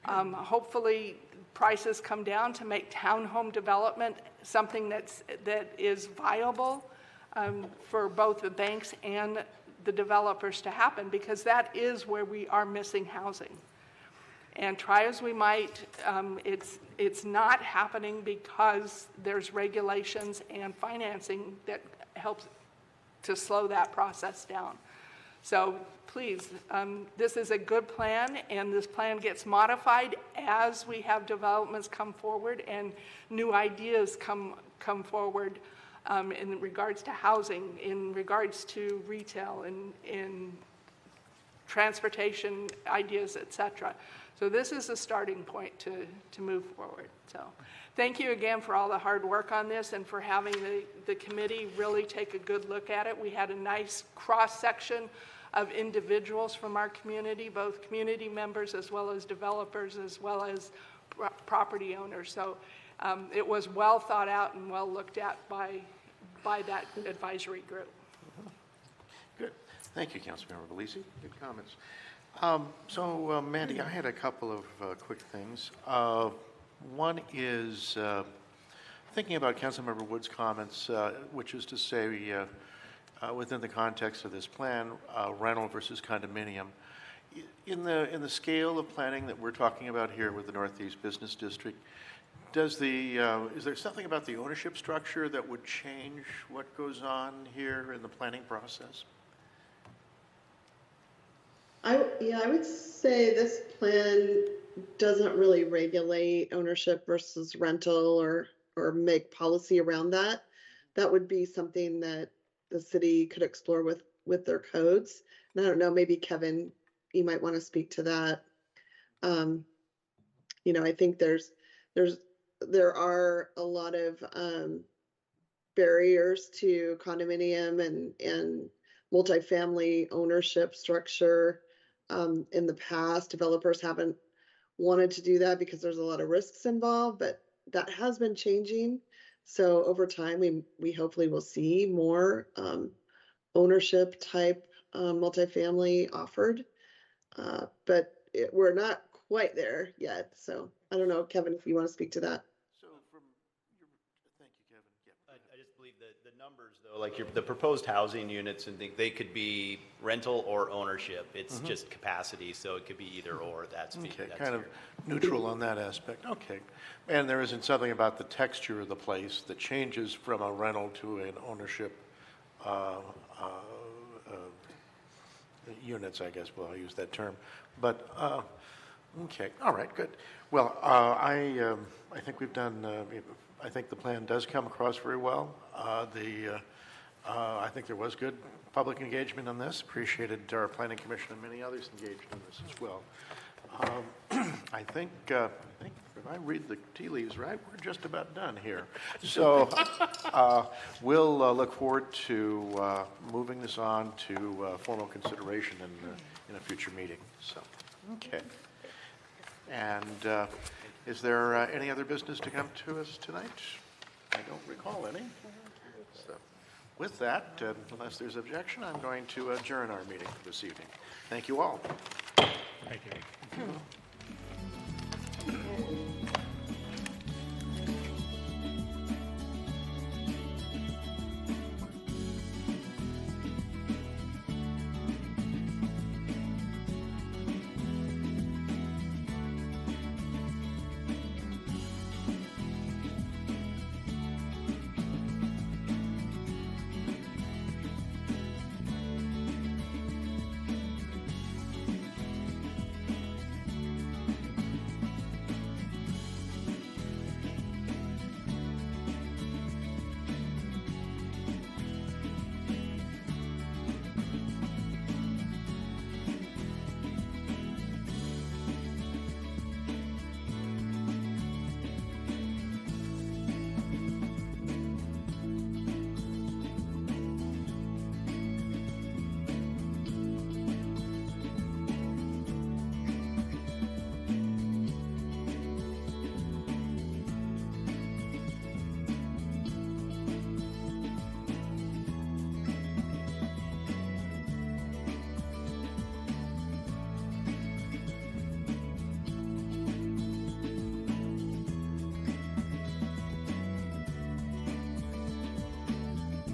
Hopefully, prices come down to make townhome development something that is viable for both the banks and the developers to happen, because that is where we are missing housing. And try as we might, it's not happening because there's regulations and financing that helps to slow that process down. So please, this is a good plan, and this plan gets modified as we have developments come forward and new ideas come forward in regards to housing, in regards to retail, in transportation ideas, et cetera. So this is a starting point to move forward. So thank you again for all the hard work on this and for having the committee really take a good look at it. We had a nice cross-section of individuals from our community, both community members as well as developers as well as property owners. So it was well thought out and well looked at by that advisory group. Good. Thank you, Councilmember Bellisi. Good comments. So, Mandy, I had a couple of quick things. One is thinking about Councilmember Wood's comments, which is to say, within the context of this plan, rental versus condominium. In the scale of planning that we're talking about here with the Northeast Business District, is there something about the ownership structure that would change what goes on here in the planning process? I would say this plan doesn't really regulate ownership versus rental or make policy around that. That would be something that the city could explore with their codes. And I don't know, maybe Kevin, you might want to speak to that. I think there are a lot of barriers to condominium and multifamily ownership structure. In the past, developers haven't wanted to do that because there's a lot of risks involved, but that has been changing. So over time, we hopefully will see more ownership type multifamily offered, but we're not quite there yet. So I don't know, Kevin, if you want to speak to that. Thank you, Kevin. Yeah. I just believe the numbers, though, like the proposed housing units, and they could be rental or ownership. It's just capacity, so it could be either or. That's Kind of neutral on that aspect. Okay. And there isn't something about the texture of the place that changes from a rental to an ownership units, I guess. Well, I'll use that term. But, okay. All right, good. Well, I think we've done, I think the plan does come across very well. I think there was good public engagement on this. Appreciated our planning commission and many others engaged in this as well. I think if I read the tea leaves right, we're just about done here. So we'll look forward to moving this on to formal consideration in a future meeting. So, okay. And is there any other business to come to us tonight? I don't recall any. So with that, unless there's objection, I'm going to adjourn our meeting for this evening. Thank you all. Thank you.